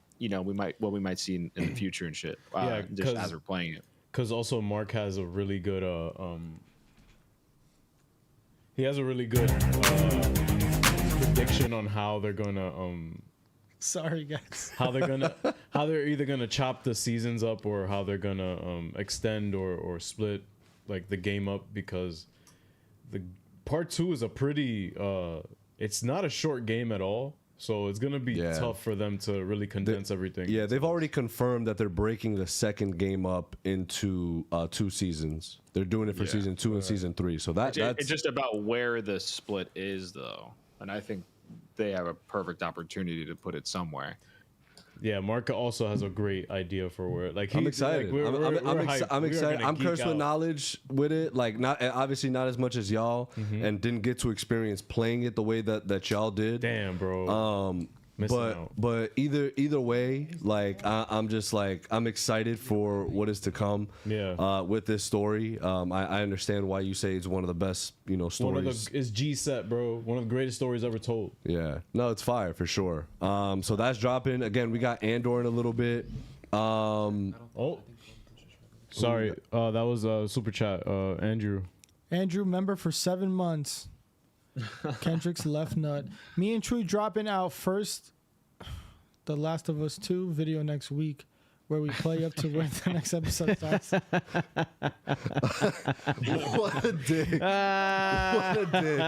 what we might see in the future and shit. Just as we're playing it. Because also Mark has a really good prediction on how they're gonna Sorry, guys. how they're either gonna chop the seasons up or how they're gonna extend or split like the game up, because the part 2 is a pretty it's not a short game at all. So it's going to be tough for them to really condense everything. Yeah, they've already confirmed that they're breaking the second game up into 2 seasons. They're doing it for season 2 and season 3. So that's it's just about where the split is, though. And I think they have a perfect opportunity to put it somewhere. Yeah, Mark also has a great idea for where. Like I'm excited. Like, I'm excited. I'm cursed with out. knowledge with it. Like obviously not as much as y'all, and didn't get to experience playing it the way that y'all did. Damn, bro. But either way, like I'm just like I'm excited for what is to come. Yeah. With this story, I understand why you say it's one of the best stories. It's G set, bro. One of the greatest stories ever told. Yeah, no, it's fire for sure. So that's dropping again. We got Andor in a little bit. Oh, sorry, that was a super chat. Andrew, member for 7 months. Kendrick's left nut. Me and True dropping out first. The Last of Us 2 video next week. where we play up to where the next episode starts. What a dick. What a dick.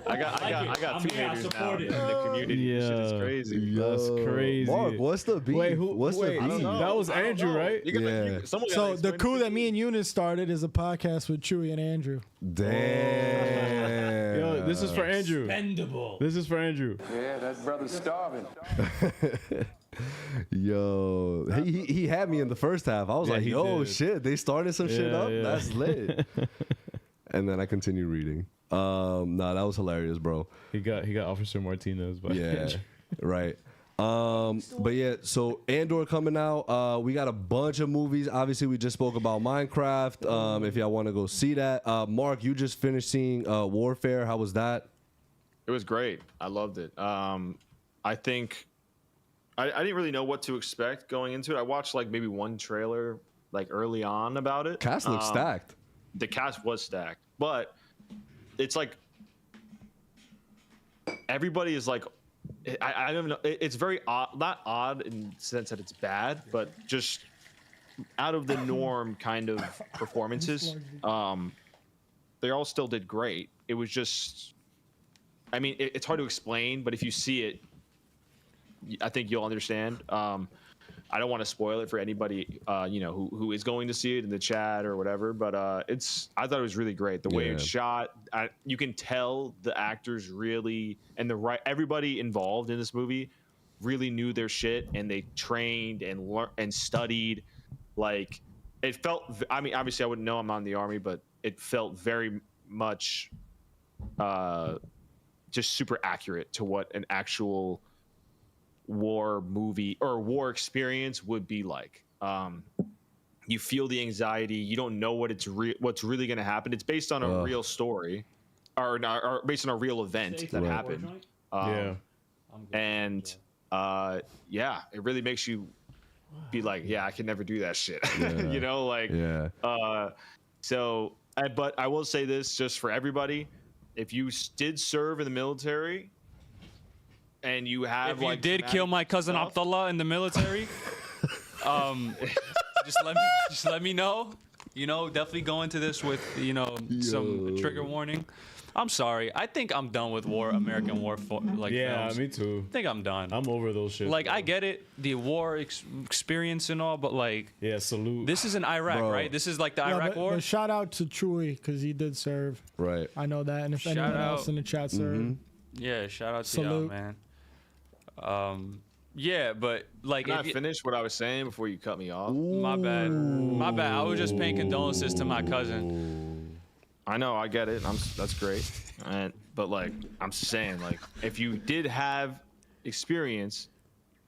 I got two haters now in the community. This shit is Yeah. crazy. That's crazy. Mark, what's the beef? Wait, what's the wait, beef? that was Andrew, right? Yeah. So the coup that me and Eunice started is a podcast with Chewy and Andrew. Damn. Yo, this is for Andrew. Bendable. This is for Andrew. Yeah, that brother's starving. Yo, he had me in the first half. I was Yeah, like, he yo, did. shit, they started some shit Yeah, up. yeah. That's lit. And then I continued reading. Nah, that was hilarious, bro. He got Officer Martinez, but Yeah, right. But yeah, so Andor coming out. We got a bunch of movies. Obviously, we just spoke about Minecraft. If y'all want to go see that, Mark, you just finished seeing Warfare. How was that? It was great. I loved it. I think I didn't really know what to expect going into it. I watched like maybe one trailer like early on about it. Cast looks stacked. The cast was stacked, but it's like everybody is like I don't know. It's very odd, not odd in the sense that it's bad, but just out of the norm kind of performances. They all still did great. It was just, I mean, it's hard to explain, but if you see it, I think you'll understand. I don't want to spoil it for anybody, who is going to see it in the chat or whatever. But I thought it was really great. The way it's shot, you can tell the actors really and everybody involved in this movie really knew their shit, and they trained and learned and studied. Like it felt. I mean, obviously, I wouldn't know. I'm not in the army, but it felt very much just super accurate to what an actual war movie or war experience would be like. You feel the anxiety. You don't know what's really going to happen. It's based on a real story, or based on a real event that happened. And it really makes you be like, I can never do that shit. But I will say this just for everybody: if you did serve in the military, and you have, if you did kill my cousin Abdullah in the military, just let me know. Definitely go into this with some trigger warning. I'm sorry. I think I'm done with American war films. me too. I think I'm done. I'm over those shit. Like, I get it, the war experience and all, but like, salute. this is in Iraq, right? This is like the Iraq war. But shout out to Chewy because he did serve. Right. I know that, and if Shout anyone out. else in the chat served, Yeah, shout out to y'all, Salute. man. But like, Can I finish what I was saying before you cut me off? my bad. I was just paying condolences to my cousin. I know, I get it. That's great. But like, I'm saying, like, if you did have experience,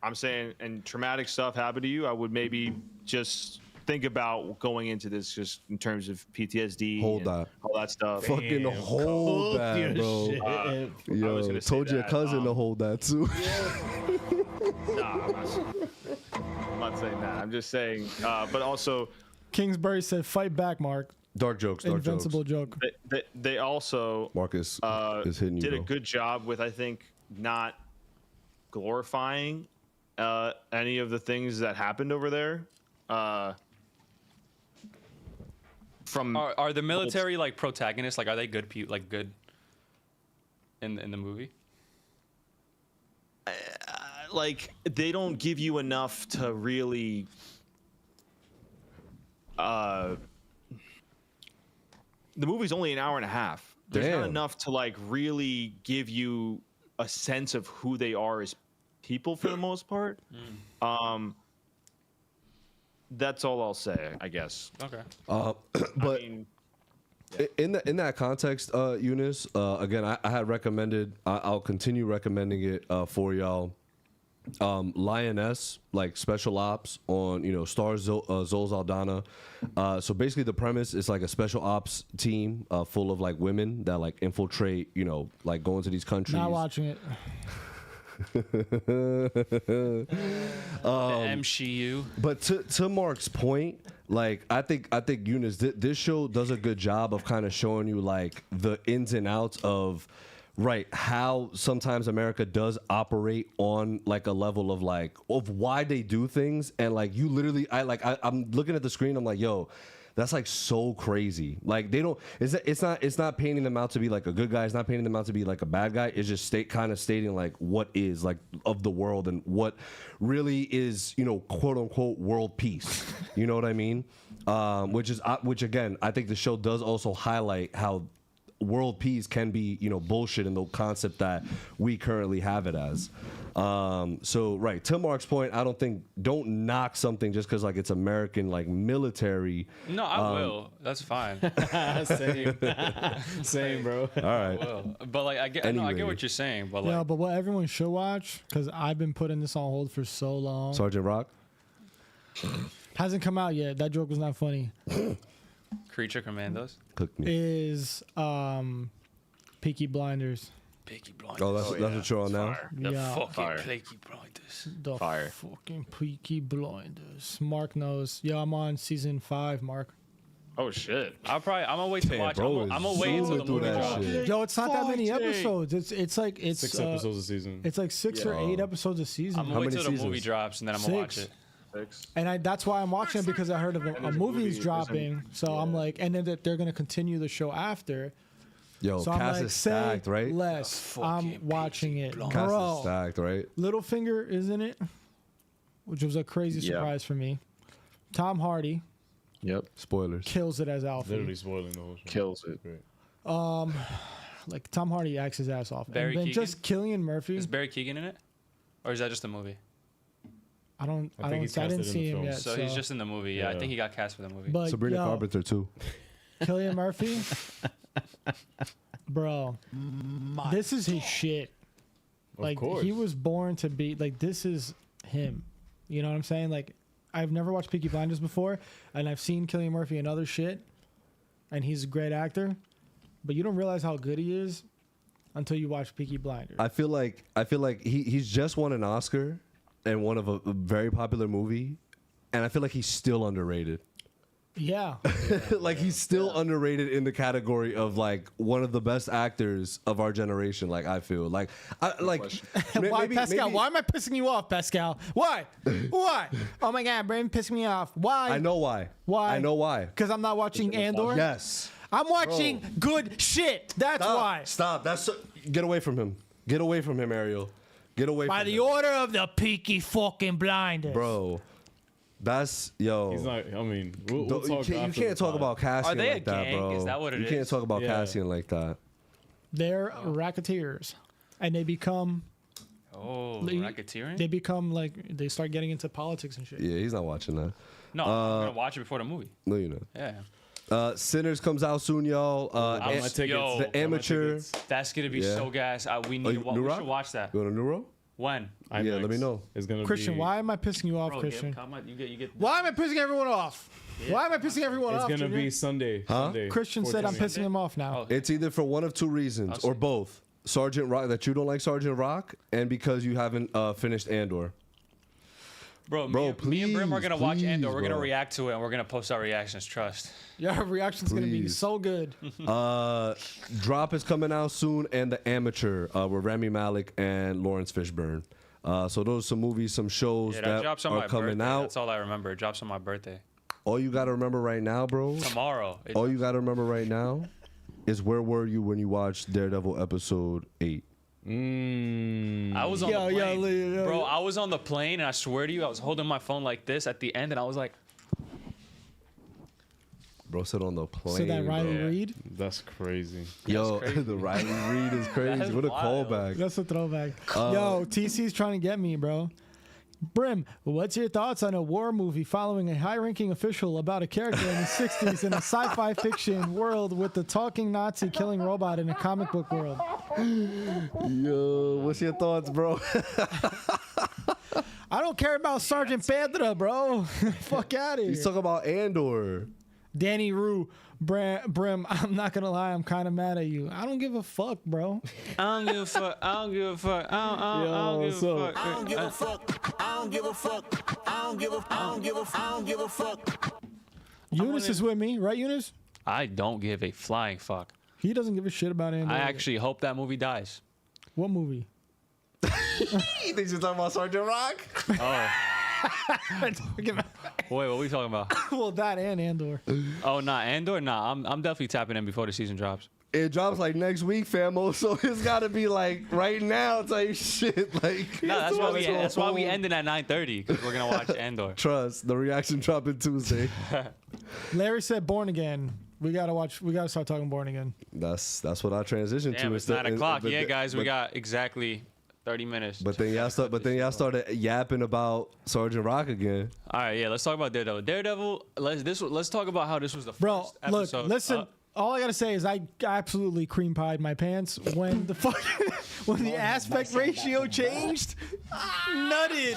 I'm saying, and traumatic stuff happened to you, I would maybe just think about going into this just in terms of PTSD. Hold and that. all that stuff. Fucking hold that, bro. I was Yo, gonna say told your that, cousin to hold that too. Nah, I'm not saying that. I'm just saying, but also, Kingsbury said, "Fight back, Mark." Dark jokes. Invincible joke. they also Marcus is hitting you. did a bro. good job with, I think, not glorifying any of the things that happened over there. Are the military like protagonists? Like, are they good people? Like, good in the movie? like they don't give you enough to really the movie's only an hour and a half. There's not Damn. enough to like really give you a sense of who they are as people for the most part. That's all I'll say, I guess. Okay. But I mean, in that context, Eunice, again, I had recommended. I'll continue recommending it for y'all. Lioness, like special ops on, stars Zoe Saldana. So basically the premise is like a special ops team full of like women that like infiltrate, like go into these countries. Not watching it. The MCU. But to Mark's point, like I think Eunice, this show does a good job of kind of showing you like the ins and outs of right, how sometimes America does operate on like a level of like of why they do things, and like you literally, I'm looking at the screen, I'm like, yo, that's like so crazy. Like they don't, it's not painting them out to be like a good guy. It's not painting them out to be like a bad guy. It's just kind of stating like what is like of the world and what really is, you know, quote unquote world peace. You know what I mean? Which again, I think the show does also highlight how world peace can be, you know, bullshit in the concept that we currently have it as. So right, to Mark's point, I don't knock something just because like it's American like military. No, I will. That's fine. Same, bro. All right. I will. But like I get what you're saying. But like, Yeah, but what everyone should watch, because I've been putting this on hold for so long. Sergeant Rock. Hasn't come out yet. That joke was not funny. Creature Commandos. Cook me. Is Peaky Blinders. Peaky Blinders. Oh, that's what you're on now. The Yeah. fucking Peaky Blinders. The Fire. fucking Peaky Blinders. Mark knows. Yeah, I'm on season 5, Mark. Oh shit. I'm gonna wait to Damn, watch. bro, I'm gonna is wait until the zooming through movie that drops. shit. Yo, it's not that many episodes. It's like 6 episodes a season. It's like 6 or 8 episodes a season. I'm gonna How wait many till the movie seasons? drops and then I'm gonna watch 6. it. And that's why I'm watching it, because I heard of a there's a movie's movie, dropping. So I'm like, and then that they're gonna continue the show after. Yo, So I'm cast like, is stacked, say right? less. I'm watching it, Cast is bro. stacked, right? Littlefinger is in it, which was a crazy Yeah. surprise for me. Tom Hardy Yep. Spoilers. kills it as Alfie. Literally spoiling the whole show. Kills it. Great. Like Tom Hardy acts his ass off. Barry and then Keoghan? just Cillian Murphy. Is Barry Keoghan in it, or is that just a movie? I think he's didn't casted in see the him film. yet. So he's just in the movie. Yeah, I Yeah. think he got cast for the movie. But Sabrina yo, Carpenter too. Cillian Murphy, bro, this is his shit. Of Like course. he was born to be like, this is him. You know what I'm saying? Like I've never watched Peaky Blinders before, and I've seen Cillian Murphy in other shit, and he's a great actor, but you don't realize how good he is until you watch Peaky Blinders. I feel like he's just won an Oscar and one of a very popular movie, and I feel like he's still underrated. Yeah. Like he's still underrated in the category of like one of the best actors of our generation. Like I feel like Why, Pascal? Why am I pissing you off, Pascal? Why? Why? Oh my God, Brandon pissed me off. Why? I know why. Why? I know why. Because I'm not watching Andor. Yes. I'm watching good shit. That's why. Stop. Get away from him. Get away from him, Ariel. Get away By from the him. order of the Peaky fucking Blinders. Bro. That's yo. He's not. I mean, we'll Don't- talk. you after can't the talk pod. about Cassian Are they a like that, gang? bro. Is that what it you can't is? talk about Yeah. Cassian like that. They're racketeers, and they become Racketeering? They become like they start getting into politics and shit. Yeah, he's not watching that. No, I'm gonna watch it before the movie. No, you know. Yeah. Sinners comes out soon, y'all. I'm An- gonna take Yo, the amateur. That's gonna be Yeah. so gas. We Oh, need. New We Rock? should watch that. You want a Neuro? When? Yeah, let me know. It's gonna Christian, be, why am I pissing you off, Bro, Christian? you get. Why am I pissing everyone off? Why am I pissing everyone It's off? gonna Junior? be Sunday. Sunday. Christian said I'm 4:20. pissing him off now. Oh. It's either for one of two reasons or both. Sergeant Rock, that you don't like Sergeant Rock, and because you haven't finished Andor. Bro, Bro, me and Brim are please, gonna watch please, Andor. We're gonna bro. react to it, and we're gonna post our reactions. Trust. Your reaction's gonna be Please. so good. Drop is coming out soon, and The Amateur with Rami Malek and Lawrence Fishburne. So those are some movies, some shows Yeah, that that drops on are my coming birthday. out. That's all I remember. It drops on my birthday. All you gotta remember right now, bro. Tomorrow. All you gotta remember right now is where were you when you watched Daredevil episode 8? I was on the plane. Bro, I was on the plane, and I swear to you, I was holding my phone like this at the end, and I was like, Bro said on the plane. So that Riley bro. Reid, That's crazy. Yo, crazy. the Riley Reid is crazy. That's What a wild. callback. that's a throwback. Yo, TC's trying to get me, bro. Brim, what's your thoughts on a war movie following a high-ranking official about a character in the 60s in a sci-fi fiction world with the talking Nazi killing robot in a comic book world? Yo, what's your thoughts, bro? I don't care about Sergeant Pedra, bro. Fuck out of here. He's talking about Andor. Danny Rue, Brim, I'm not gonna lie, I'm kind of mad at you. I don't give a fuck, bro. I don't give a fuck. I don't give a fuck. I don't give a fuck. I don't give a fuck. I don't give a fuck. I don't give a I don't give a fuck. Eunice is with me, right, Eunice? I don't give a flying fuck. He doesn't give a shit about Andor. I actually hope that movie dies. What movie? You think you're talking about Sergeant Rock? Oh, wait, what are we talking about? Well, that and Andor. Oh, nah, Andor, nah. I'm definitely tapping in before the season drops. It drops like next week, famo. So it's got to be like right now type shit. Like, No, that's why we ended at 9:30 because we're gonna watch Andor. Trust the reaction dropping Tuesday. Larry said Born Again. We gotta start talking Born Again. That's what I transitioned Damn, to. it's 9 o'clock. Yeah, guys, we got exactly 30 minutes. But then y'all started yapping about Sergeant Rock again. All right, yeah, let's talk about Daredevil. Daredevil. Let's talk about how this was the Bro, first episode. look, listen. All I gotta say is I absolutely cream pied my pants when the fucking when the aspect ratio changed. Nutted.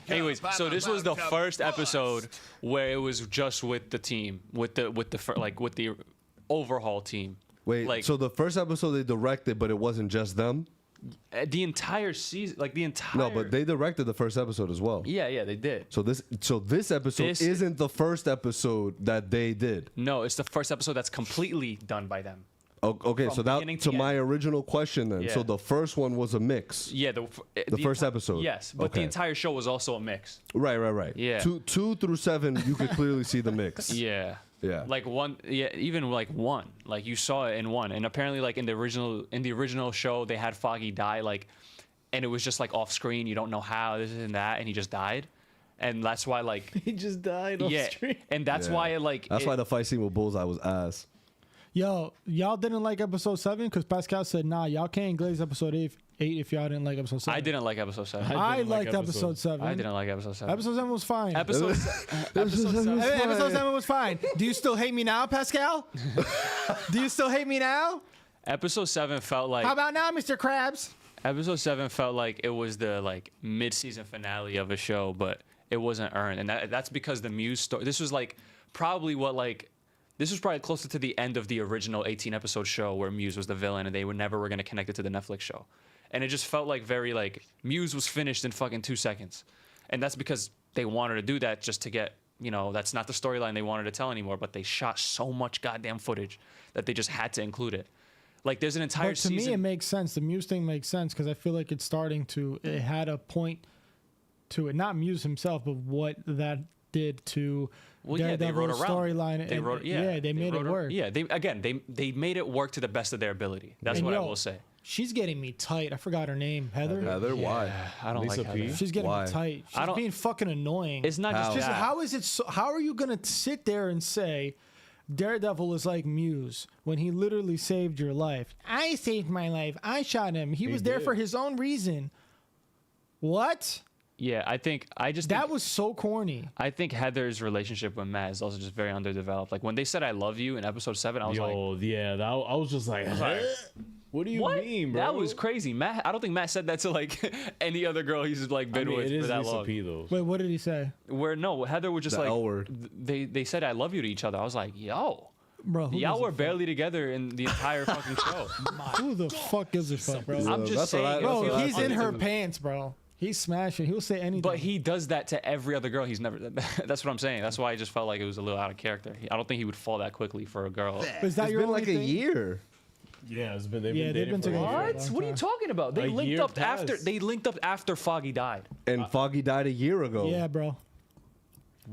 Anyways, so this was the first episode where it was just with the team, with the overhaul team. Wait, like, so the first episode they directed, but it wasn't just them? the entire season, like the entire. No, but they directed the first episode as well. Yeah, they did. So this episode isn't the first episode that they did. No, it's the first episode that's completely done by them. Okay, From so that beginning to to my end. original question then. Yeah. So the first one was a mix. Yeah, The first episode. Yes, but the Okay. entire show was also a mix. Right. Yeah. 2 through 7, you could clearly see the mix. Yeah. Yeah. Like one, yeah, even like one, like you saw it in one, and apparently like in the original show they had Foggy die, like, and it was just like off screen. You don't know how this and that, and he just died, and that's why like He just died off stream. and that's Yeah. why That's why the fight scene with Bullseye was ass. Yo, y'all didn't like episode 7 because Pascal said, nah, y'all can't glaze episode 8 if y'all didn't like episode 7. I didn't like episode 7. I liked episode 7. I didn't like episode 7. Episode 7 was fine. Episode 7. Hey, episode 7 was fine. Do you still hate me now, Pascal? Do you still hate me now? Episode 7 felt like How about now, Mr. Krabs? Episode 7 felt like it was the like mid-season finale of a show, but it wasn't earned, and that's because the Muse story. This was like probably what like. This was probably closer to the end of the original 18-episode show where Muse was the villain and they were never going to connect it to the Netflix show. And it just felt like very like Muse was finished in fucking 2 seconds. And that's because they wanted to do that just to get, you know, that's not the storyline they wanted to tell anymore, but they shot so much goddamn footage that they just had to include it. Like there's an entire But to season. me, it makes sense. The Muse thing makes sense because I feel like it's starting to, it had a point to it. Not Muse himself, but what that did to they wrote Daredevil's around storyline. They and, wrote, they made it work. Yeah, they made it work to the best of their ability. That's And what I yo, will say. She's getting me tight. I forgot her name. Heather? Heather, why? I don't Lisa like P? Heather. She's getting Why? me tight. I She's don't- being fucking annoying. It's not just How? Just that. how is it? How are you gonna sit there and say Daredevil is like Muse when he literally saved your life? I saved my life. I shot him. He was there did. for his own reason. What? Yeah, I just That think, was so corny. I think Heather's relationship with Matt is also just very underdeveloped. Like when they said "I love you" in episode 7, I was like, Yo, yeah, I was just like, what do you "What? mean, bro? That was crazy." Matt, I don't think Matt said that to like any other girl he's like I been mean, with it for is that Lisa long. P though. Wait, what did he say, Where no, Heather was just The like L word. they said "I love you" to each other. I was like, "Yo, bro? Who y'all gives a were fuck? barely together in the entire fucking show." Who the fuck gives a fuck, bro? I'm just that's what I- saying, that's Bro, what I he's thought. in her pants, bro. He's smashing. He'll say anything. But he does that to every other girl. He's never. That's what I'm saying. That's why I just felt like it was a little out of character. I don't think he would fall that quickly for a girl. Is that It's your been only like a thing? year. Yeah, it's been Yeah, they've they've been been dating for a together. while. What? What are you talking about? They A linked year up after. passed. They linked up after Foggy died. And Foggy died a year ago. Yeah, bro.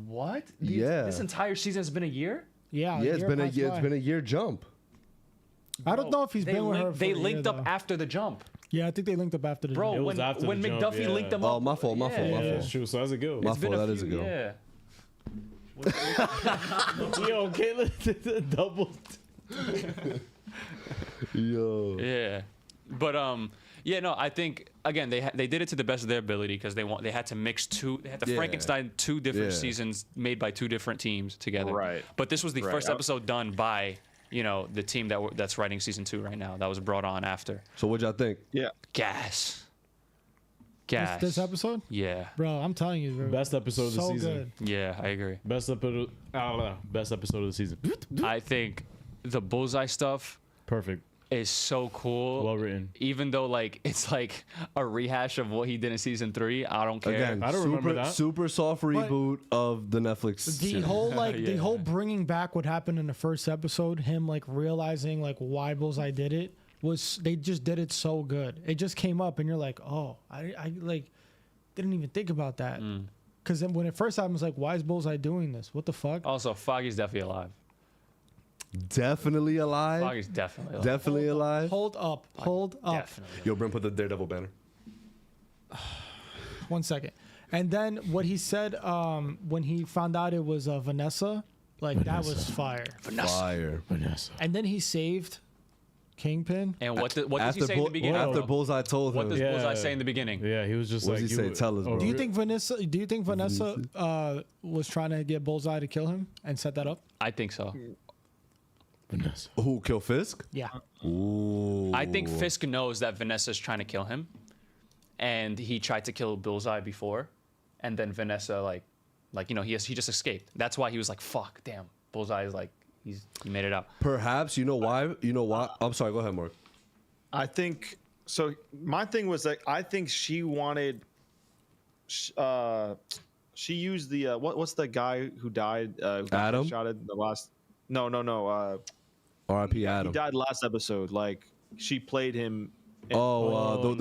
What? Yeah. This entire season has been a year. Yeah. Yeah, it's year been a passed year. by. It's been a year jump. I don't know if he's They been with her. linked- For They a year, linked up though. after the jump, Yeah, I think they linked up after the bro. It was when after when the jump, McDuffie yeah. linked them Oh, up. my fault, my fault, my Yeah. fault. That's true. So that's a go. My It's been fault, a that is a few- go. Yeah. Yo, Caitlin, double. Yo. Yeah, but yeah, no, I think again they did it to the best of their ability because they had to mix they had to Yeah. Frankenstein 2 different Yeah. seasons made by 2 different teams together. Right. But this was the Right. first episode done by the team that's writing season 2 right now. That was brought on after. So what y'all think? Yeah. Gas. This episode, Yeah. bro. I'm telling you, bro. Best episode of the so season. good. Yeah, I agree. Best episode. I don't know. Best episode of the season. I think the Bullseye stuff. Perfect. is so cool. Well written. Even though like it's like a rehash of what he did in season 3, I don't care. Again, I don't remember that. Super soft reboot of the Netflix. The series. whole the whole bringing back what happened in the first episode, him like realizing like why Bullseye did it, was they just did it so good. It just came up and you're like, oh, I like didn't even think about that. Because then when it first happened, I was like, why is Bullseye doing this? What the fuck? Also, Foggy's definitely alive. Definitely alive. Foggy's definitely alive. Definitely alive. Hold up. Definitely. Yo, Brent, put the Daredevil banner. 1 second. And then what he said when he found out it was Vanessa, like that was fire. Fire. Vanessa. And then he saved Kingpin. And what does he say in the beginning? After Bullseye told him. What does Bullseye say in the beginning? Yeah, he was just What like. does he say? Tell us, bro. Do you think Vanessa was trying to get Bullseye to kill him and set that up? I think so. Vanessa. Who kill Fisk? Yeah. Ooh. I think Fisk knows that Vanessa's trying to kill him, and he tried to kill Bullseye before, and then Vanessa like he just escaped. That's why he was like, "Fuck, damn, Bullseye is like he made it out." Perhaps you know why? You know why? I'm sorry. Go ahead, Mark. I think so. My thing was that I think she wanted. She used the what's the guy who died? Who got Adam? shot at the last. No. R.I.P. Adam. He died last episode. Like she played him. The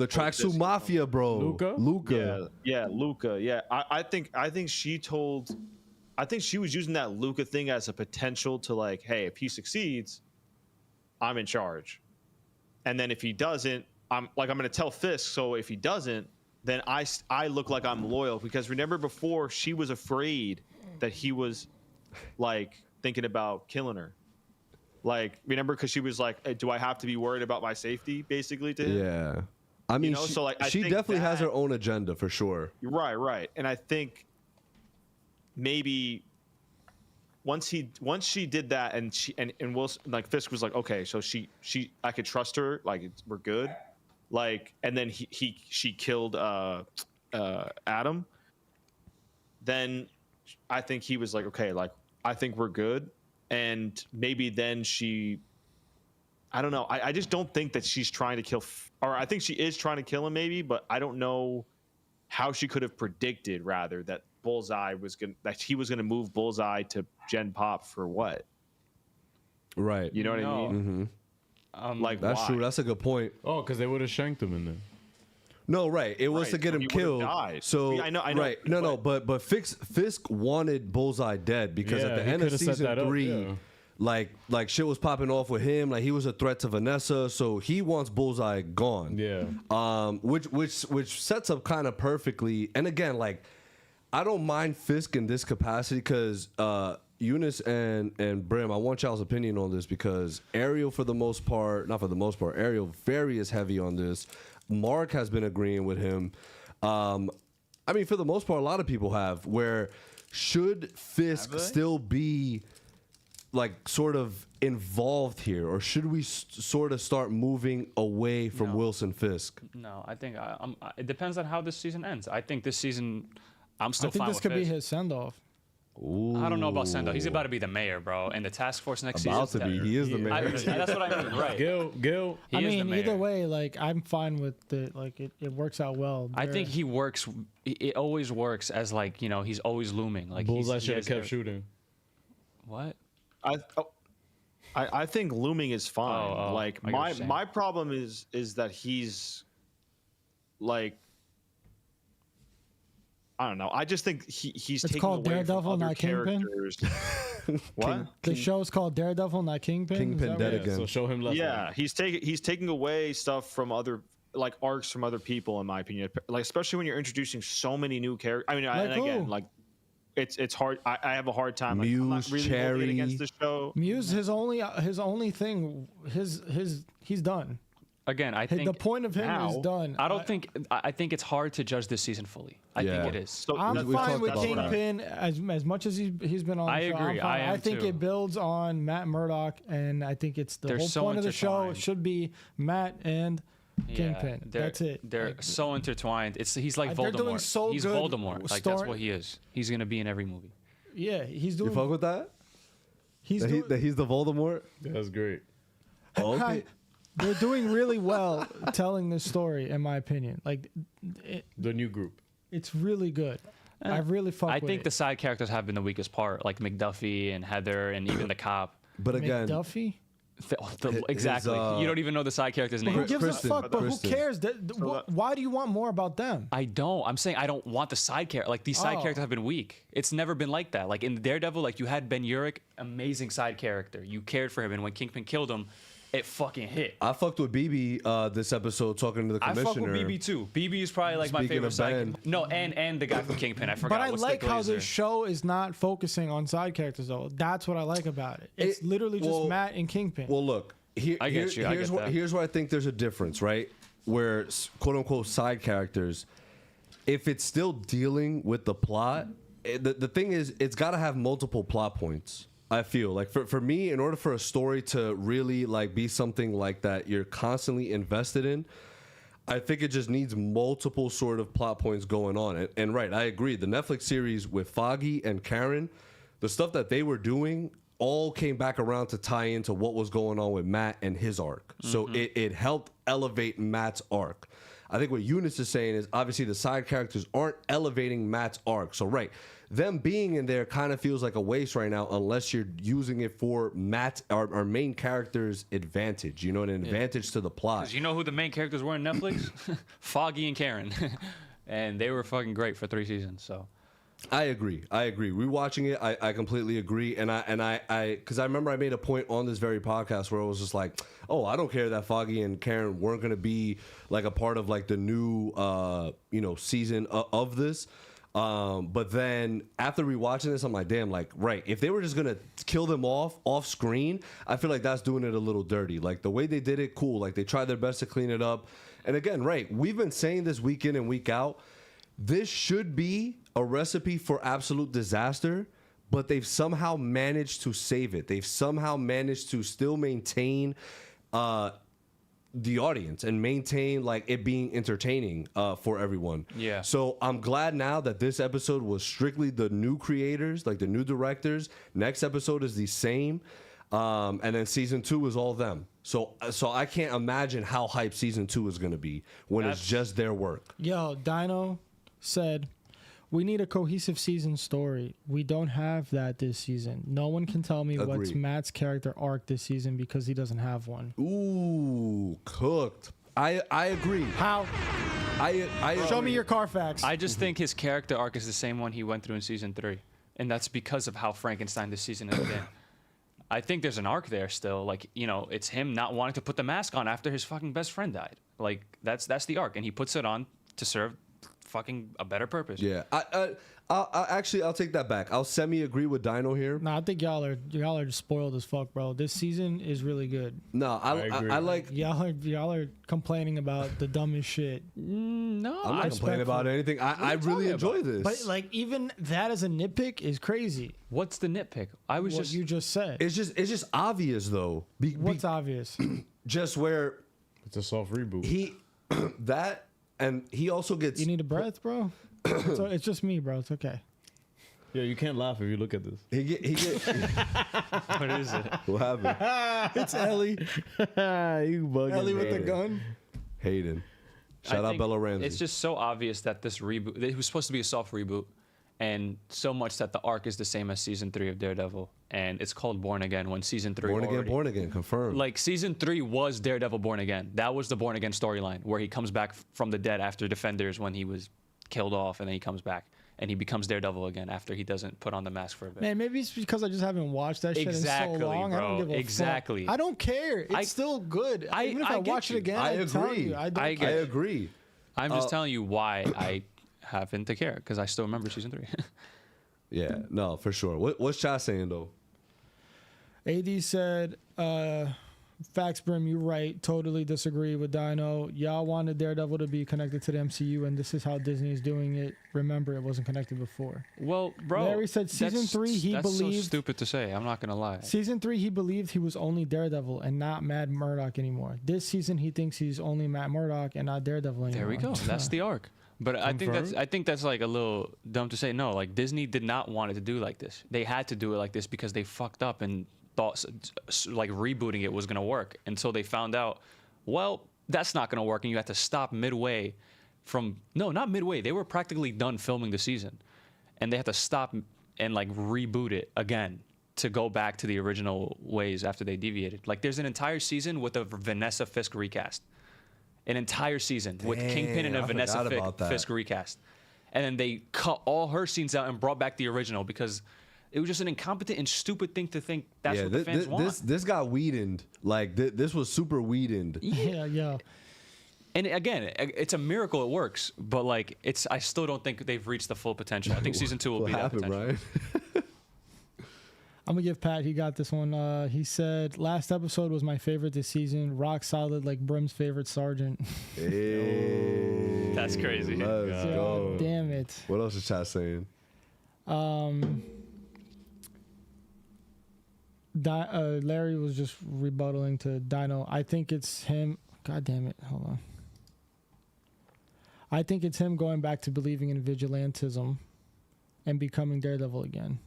tracksuit mafia, bro. Luca? Yeah, Luca. Yeah, I think she told. I think she was using that Luca thing as a potential to like, hey, if he succeeds, I'm in charge, and then if he doesn't, I'm going to tell Fisk. So if he doesn't, then I look like I'm loyal, because remember before she was afraid that he was like thinking about killing her. Like, remember, because she was like, hey, do I have to be worried about my safety, basically, to him? Yeah. I mean, so like, I she think definitely has that- her own agenda for sure. Right. And I think maybe once she did that, and Wilson, like Fisk was like, okay, so she I could trust her, like we're good, like, and then she killed Adam. Then I think he was like, okay, like I think we're good. And maybe then I don't know. I just don't think that she's trying to kill, or I think she is trying to kill him maybe, but I don't know how she could have predicted rather that he was gonna move Bullseye to Gen Pop for what? Right. You know what I mean? Mm-hmm. Like That's why? true. That's a good point. Oh, because they would have shanked him in there. No, right. It was to get him He would've killed. died. So Yeah, I know, right. No, but Fisk wanted Bullseye dead because at Yeah, the he end of coulda set season that up, 3, yeah. like shit was popping off with him. Like he was a threat to Vanessa, so he wants Bullseye gone. Yeah. Which sets up kind of perfectly. And again, like I don't mind Fisk in this capacity because Eunice and Brim, I want y'all's opinion on this because Ariel, Ariel very is heavy on this. Mark has been agreeing with him. I mean, for the most part, a lot of people have. Where should Fisk still be like sort of involved here, or should we sort of start moving away from Wilson Fisk? No, I think it depends on how this season ends. I think this season, I'm still fine I think this with could be Fisk. his send off. I don't know about Sendo. He's about to be the mayor, bro, and the task force next season. He is the mayor. That's what I mean, right? Gil. He I is the mean, mayor. either way, like I'm fine with it. Like it works out well. I think he works. It always works as like he's always looming. Like Bullseye he should have has kept their- shooting. What? I think looming is fine. Oh, like I get what you're saying. my problem is that he's like, I don't know. I just think he's It's taking called away Daredevil, from other not Kingpin? characters. What? the show's called Daredevil, not Kingpin. Kingpin Is that dead right? again. So show him less. Yeah, he's taking away stuff from other, like arcs from other people, in my opinion. Like especially when you're introducing so many new characters. I mean, Like and again, who? like it's hard. I have a hard time. Like, I'm not Muse, really Cherry. voting against the show. Muse, his only thing, he's done. Again, I think The point of him is now, done. I don't think. I think it's hard to judge this season fully. I Yeah. think it is. So I'm we've fine talked with about that. Kingpin as much as he's been on. I the show. agree. I'm fine. I am think too. it builds on Matt Murdock, and I think it's the They're whole so point of the show intertwined. should be Matt and Yeah, Kingpin. they're- That's it. They're Like, so intertwined. He's like They're Voldemort. doing so he's good Voldemort. Like that's story- what he is. He's gonna be in every movie. yeah, he's You doing. fuck with that? He's That doing. he's the Voldemort? That's great. Oh, okay. They're doing really well telling this story, in my opinion. Like, The new group. it's really good. I really fuck I with think it. the side characters have been the weakest part, like McDuffie and Heather and even the cop. But again, McDuffie? Exactly. You don't even know the side character's name. Who gives Kristen, a fuck? But Kristen. who cares? Why do you want more about them? I don't. I'm saying I don't want the side character. Like these side Oh. characters have been weak. It's never been like that. Like in Daredevil, like you had Ben Urich, amazing side character. You cared for him, and when Kingpin killed him, it fucking hit. I fucked with BB this episode talking to the I commissioner. fuck with BB too. BB is probably like my Speaking favorite of side. Ben. No, and the guy from Kingpin. I forgot. But I What's like the how Glazer? this show is not focusing on side characters, though. That's what I like about it. It's literally just Matt and Kingpin. Well, look, I get you. I here's get that. here's where I think there's a difference, right? Where quote unquote side characters, if it's still dealing with the plot, the thing is, it's got to have multiple plot points. I feel like for me, in order for a story to really like be something like that you're constantly invested in, I think it just needs multiple sort of plot points going on. And right, I agree. The Netflix series with Foggy and Karen, the stuff that they were doing all came back around to tie into what was going on with Matt and his arc. So it helped elevate Matt's arc. I think what Eunice is saying is obviously the side characters aren't elevating Matt's arc. So right, them being in there kind of feels like a waste right now unless you're using it for Matt's our main character's advantage. You know, an advantage to the plot. 'Cause you know who the main characters were in Netflix? Foggy and Karen, and they were fucking great for 3 seasons. So. I agree. Rewatching it, I completely agree. And I because I remember I made a point on this very podcast where it was just like, oh, I don't care that Foggy and Karen weren't going to be like a part of like the new season of this. But then after rewatching this, I'm like, damn, like, right, if they were just gonna kill them off screen, I feel like that's doing it a little dirty. Like the way they did it, cool. Like they tried their best to clean it up. And again, right, we've been saying this week in and week out. This should be a recipe for absolute disaster, but they've somehow managed to save it. They've somehow managed to still maintain the audience and maintain like it being entertaining for everyone. Yeah. So I'm glad now that this episode was strictly the new creators, like the new directors. Next episode is the same. And then season 2 is all them. So I can't imagine how hyped season 2 is going to be when it's just their work. Yo, Dino said, we need a cohesive season story. We don't have that this season. No one can tell me what's Agreed. Matt's character arc this season because he doesn't have one. Ooh, cooked. I agree. How? I Show agree. me your Carfax. I just think his character arc is the same one he went through in season 3, and that's because of how Frankenstein this season has been. I think there's an arc there still. Like, you know, it's him not wanting to put the mask on after his fucking best friend died. Like, that's the arc, and he puts it on to serve fucking a better purpose. Yeah, I'll take that back. I'll semi-agree with Dino here. No, I think y'all are just spoiled as fuck, bro. This season is really good. No, agree. I like. Y'all are complaining about the dumbest shit. No, I'm not complaining about anything. I really enjoy this. But like even that as a nitpick is crazy. what's the nitpick? I was What just you just said. it's just obvious though. What's obvious? Just where It's a soft reboot. he that and he also gets. You need a breath, bro? It's just me, bro. It's okay. Yeah, you can't laugh if you look at this. He get. what is it? What happened? It's Ellie. You bugging. Ellie with the gun. Hayden. I Shout out think Bella Ramsey. It's just so obvious that this reboot, it was supposed to be a soft reboot, and so much that the arc is the same as season 3 of Daredevil, and it's called Born Again when season 3 Born again, confirmed. Like season 3 was Daredevil Born Again. That was the Born Again storyline where he comes back from the dead after Defenders when he was killed off, and then he comes back and he becomes Daredevil again after he doesn't put on the mask for a bit. Man, maybe it's because I just haven't watched that shit Exactly, in so long. I bro. don't give a Exactly. fuck. I don't care. It's still good. Even if I get watch you. it again, I I'm telling agree. you, I don't I care. I agree. I'm just telling you why I happen to care, because I still remember season 3. Yeah, no, for sure. What's Cha saying though? AD said, facts, Brim, you're right. Totally disagree with Dino. Y'all wanted Daredevil to be connected to the MCU, and this is how Disney is doing it. Remember, it wasn't connected before. Well, bro, Larry said season 3, he that's believed. so stupid to say. I'm not gonna lie. Season 3, he believed he was only Daredevil and not Matt Murdock anymore. This season, he thinks he's only Matt Murdock and not Daredevil anymore. There we go. That's the arc. But I think that's like a little dumb to say. No, like Disney did not want it to do like this. They had to do it like this because they fucked up and thought like rebooting it was gonna work until they found out Well, that's not going to work, and you have to stop midway no, not midway. They were practically done filming the season, and they had to stop and like reboot it again to go back to the original ways after they deviated. Like there's an entire season with a Vanessa Fisk recast. An entire season with Kingpin and a Vanessa Fisk recast. And then they cut all her scenes out and brought back the original because it was just an incompetent and stupid thing to think that's what the fans want. This got weedened. Like, this was super weedened. Yeah. And again, it's a miracle it works, but like I still don't think they've reached the full potential. I think season 2 will be that potential. Right? I'm gonna give Pat. He got this one. He said last episode was my favorite this season. Rock solid, like Brim's favorite sergeant. Hey, that's crazy. Let's go. Damn it. What else is chat saying? Larry was just rebuttaling to Dino. I think it's him. God damn it. Hold on. I think it's him going back to believing in vigilantism and becoming Daredevil again.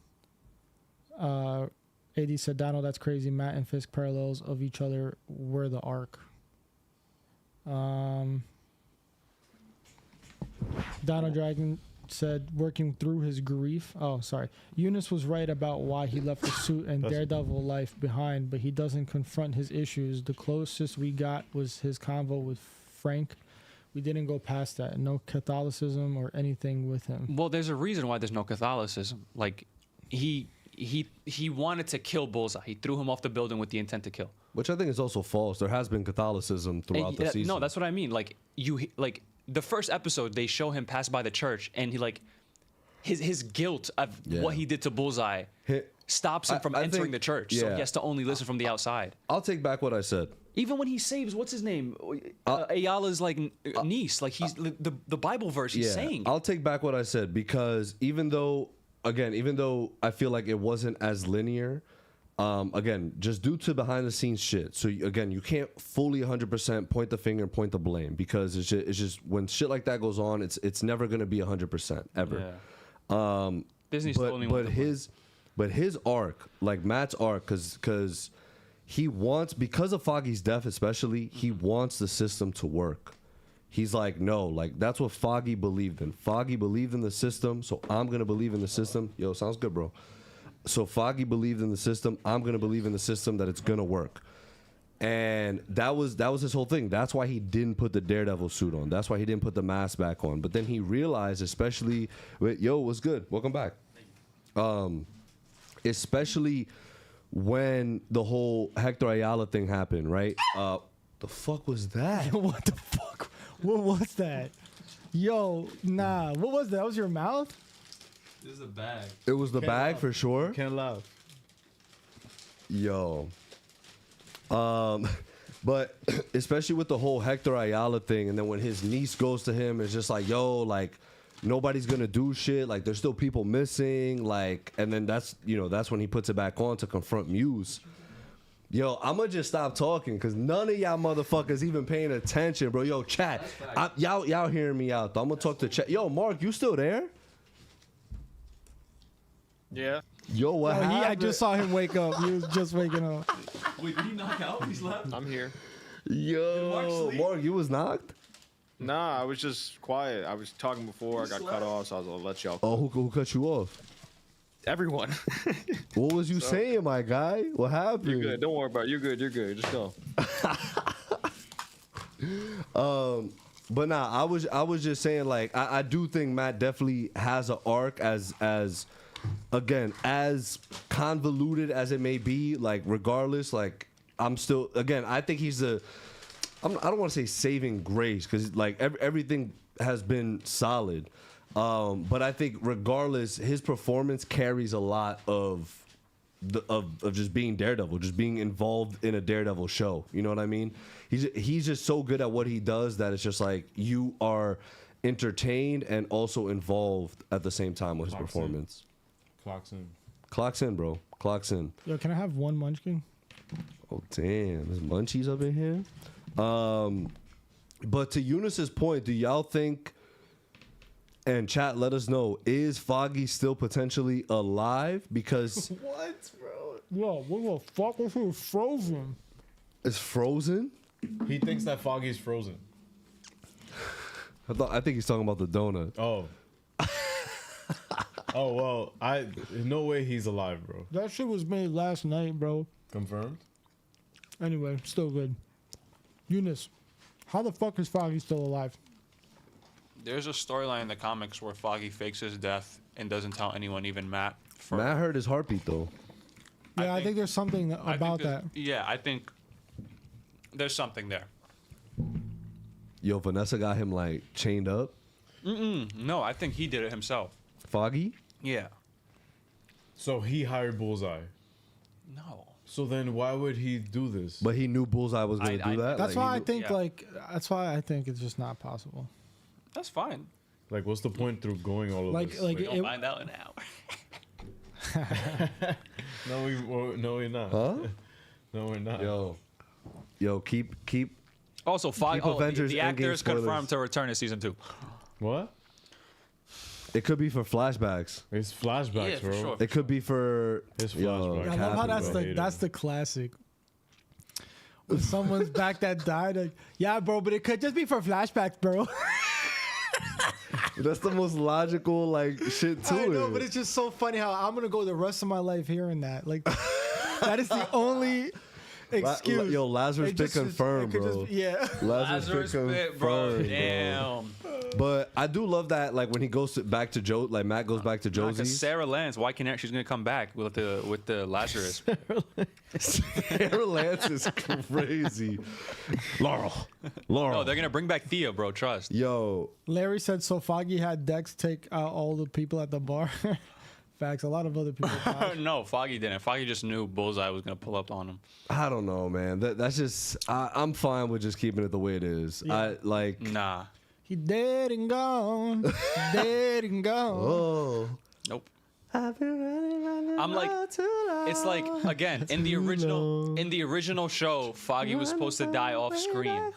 AD said, Dino, that's crazy. Matt and Fisk parallels of each other were the arc. Dino Dragon said, working through his grief. Oh, sorry. Eunice was right about why he left the suit and Daredevil life behind, but he doesn't confront his issues. The closest we got was his convo with Frank. We didn't go past that. No Catholicism or anything with him. Well, there's a reason why there's no Catholicism. Like, he wanted to kill Bullseye. He threw him off the building with the intent to kill. Which I think is also false. There has been Catholicism throughout the season. No, that's what I mean. Like, the first episode, they show him pass by the church, and he like his guilt of what he did to Bullseye stops him from entering the church. So he has to only listen from the outside. I'll take back what I said. Even when he saves, what's his name? Ayala's like niece. Like he's the Bible verse he's saying. I'll take back what I said because even though I feel like it wasn't as linear, again, just due to behind the scenes shit. So again, you can't fully 100% point the finger and point the blame because it's just when shit like that goes on, it's never gonna be 100% ever. Yeah. Disney's but his arc, like Matt's arc, because he wants, because of Foggy's death especially, he wants the system to work. He's like, no, like that's what Foggy believed in. Foggy believed in the system, so I'm gonna believe in the system. Yo, sounds good, bro. So Foggy believed in the system. I'm gonna believe in the system that it's gonna work. And that was his whole thing. That's why he didn't put the Daredevil suit on. That's why he didn't put the mask back on. But then he realized, especially with, yo, what's good? Welcome back. Especially when the whole Hector Ayala thing happened, right? The fuck was that? What the fuck? What was that? Yo, nah. What was that? That was your mouth? This is a bag. It was the bag for sure. Can't laugh. Yo. But especially with the whole Hector Ayala thing, and then when his niece goes to him, it's just like, yo, like nobody's gonna do shit. Like there's still people missing. Like, and then that's when he puts it back on to confront Muse. Yo, I'm gonna just stop talking because none of y'all motherfuckers even paying attention, bro. Yo, chat, y'all hearing me out though. I'm gonna talk to chat. Yo, Mark, you still there? Yeah. Yo, what happened? I just saw him wake up. He was just waking up. Wait, did he knock out? He's left. I'm here. Yo, Mark, you was knocked? Nah, I was just quiet. I was talking before I got cut off, so I was gonna let y'all. Oh, who cut you off? Everyone. What was you saying, my guy? What happened? You're good. Don't worry about it. You're good. You're good. Just go. But nah, I was just saying, like, I do think Matt definitely has an arc as again, as convoluted as it may be, like regardless, like I'm still, again, I think he's I don't want to say saving grace because like everything has been solid. But I think regardless, his performance carries a lot of just being Daredevil, just being involved in a Daredevil show. You know what I mean? He's just so good at what he does that it's just like you are entertained and also involved at the same time with his performance. Clocks in, bro. Clocks in. Yo, can I have one munchkin? Oh damn, there's munchies up in here. But to Eunice's point, do y'all think? And chat, let us know. Is Foggy still potentially alive? Because what, bro? Yo, what the fuck? If he was frozen? It's frozen. He thinks that Foggy's frozen. I think he's talking about the donut. Oh. Oh well, no way he's alive, bro. That shit was made last night, bro. Confirmed. Anyway, still good. Eunice, how the fuck is Foggy still alive? There's a storyline in the comics where Foggy fakes his death and doesn't tell anyone, even Matt. Matt heard his heartbeat though. Yeah, I think there's something about that. Yeah, I think there's something there. Yo, Vanessa got him like chained up. No, I think he did it himself. Foggy? Yeah. So he hired Bullseye. No. So then why would he do this? But he knew Bullseye was gonna do that. That's like, why I he think Yeah. that's why I think it's just not possible. That's fine. Like, what's the point through going all of this? Like We'll find out in an hour. No, we're not. Huh? No, we're not. Yo, keep. Also, Foggy. Keep Avengers The actor Endgame is confirmed spoilers. to return in season 2. What? It could be for flashbacks. It's flashbacks, Yeah, for bro. sure. It could be for. It's Yo, flashbacks. I love how Captain, that's bro. the classic. When someone's back that died, like, yeah, bro, but it could just be for flashbacks, bro. That's the most logical like shit to I know, it. but it's just so funny how I'm gonna go the rest of my life hearing that. Like, that is the only excuse. Yo, Lazarus It Pit just is- confirmed, it could bro. just- yeah. Lazarus Pit confirmed, Damn. But I do love that, like when he goes back to Joe, like Matt goes back to Because Josie's. Sarah Lance, why can't she's gonna come back with the Lazarus? Sarah Lance is crazy. Laurel. No, they're gonna bring back Thea, bro. Trust. Yo, Larry said so. Foggy had Dex take out all the people at the bar. Facts. A lot of other people. died. No, Foggy didn't. Foggy just knew Bullseye was gonna pull up on him. I don't know, man. That's just I'm fine with just keeping it the way it is. Yeah. I like. Nah. He dead and gone. Dead and gone. Oh. Nope. I've been running I'm like, too long. it's like again in the original show, Foggy was supposed to die off screen.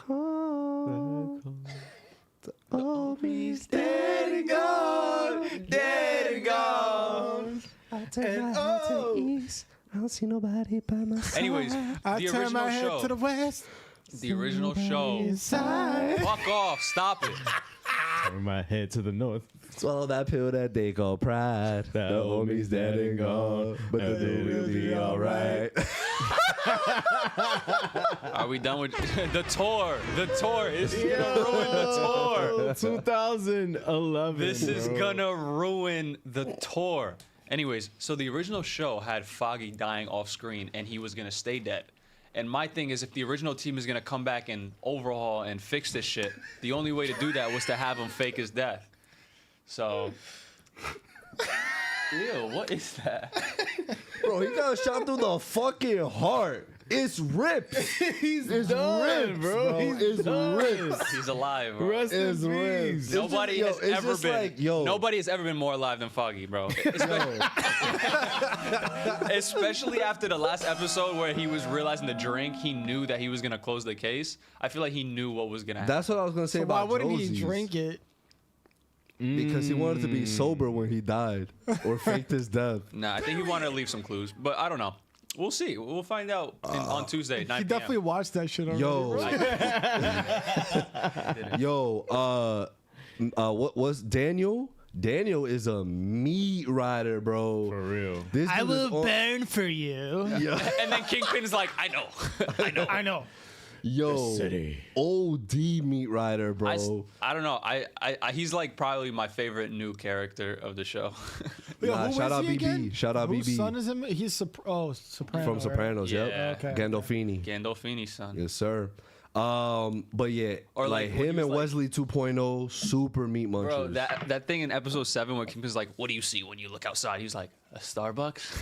He's dead and gone, dead and gone. I turn my head to the east. I don't see nobody by my side. Anyways, I the turn my original head to the show. west. The original show. Inside. Fuck off! Stop it. Turn my head to the north. Swallow that pill that they call pride. The homie's dead and gone, but the dude will be alright. Are we done with the tour? The tour is gonna ruin the tour. 2011. This is gonna ruin the tour. Anyways, so the original show had Foggy dying off screen, and he was gonna stay dead. And my thing is, if the original team is gonna come back and overhaul and fix this shit, the only way to do that was to have him fake his death. So, ew, what is that? Bro, he got shot through the fucking heart. It's ripped. He's It's done, ripped, bro. It's done. ripped. He's alive, bro. Rest in It's ripped. peace. Nobody It's has ever just been. like, yo. Nobody has ever been more alive than Foggy, bro. Especially after the last episode where he was realizing the drink, he knew that he was gonna close the case. I feel like he knew what was gonna happen. That's what I was gonna say So why about wouldn't Josie's. he drink it? Because he wanted to be sober when he died or faked his death. Nah, I think he wanted to leave some clues, but I don't know. We'll see. We'll find out on Tuesday, 9 He p.m. definitely watched that shit already. Yo, what was Daniel? Daniel is a meat rider, bro. For real. This I dude is will on- burn for you. And then Kingpin's like, I know. I know. Yo, OD meat rider, bro. I don't know. He's like probably my favorite new character of the show. Yo, Nah, who shout is out he BB. again? Shout out Whose BB. son is him? He's Soprano. From Sopranos, Yeah. yep. Okay. Gandolfini. Gandolfini's son. Yes, sir. But yeah, Or like like when him he was and like- Wesley 2.0, super meat munchers. Bro, that thing in episode 7 when Kingpin's like, what do you see when you look outside? He's like, a Starbucks?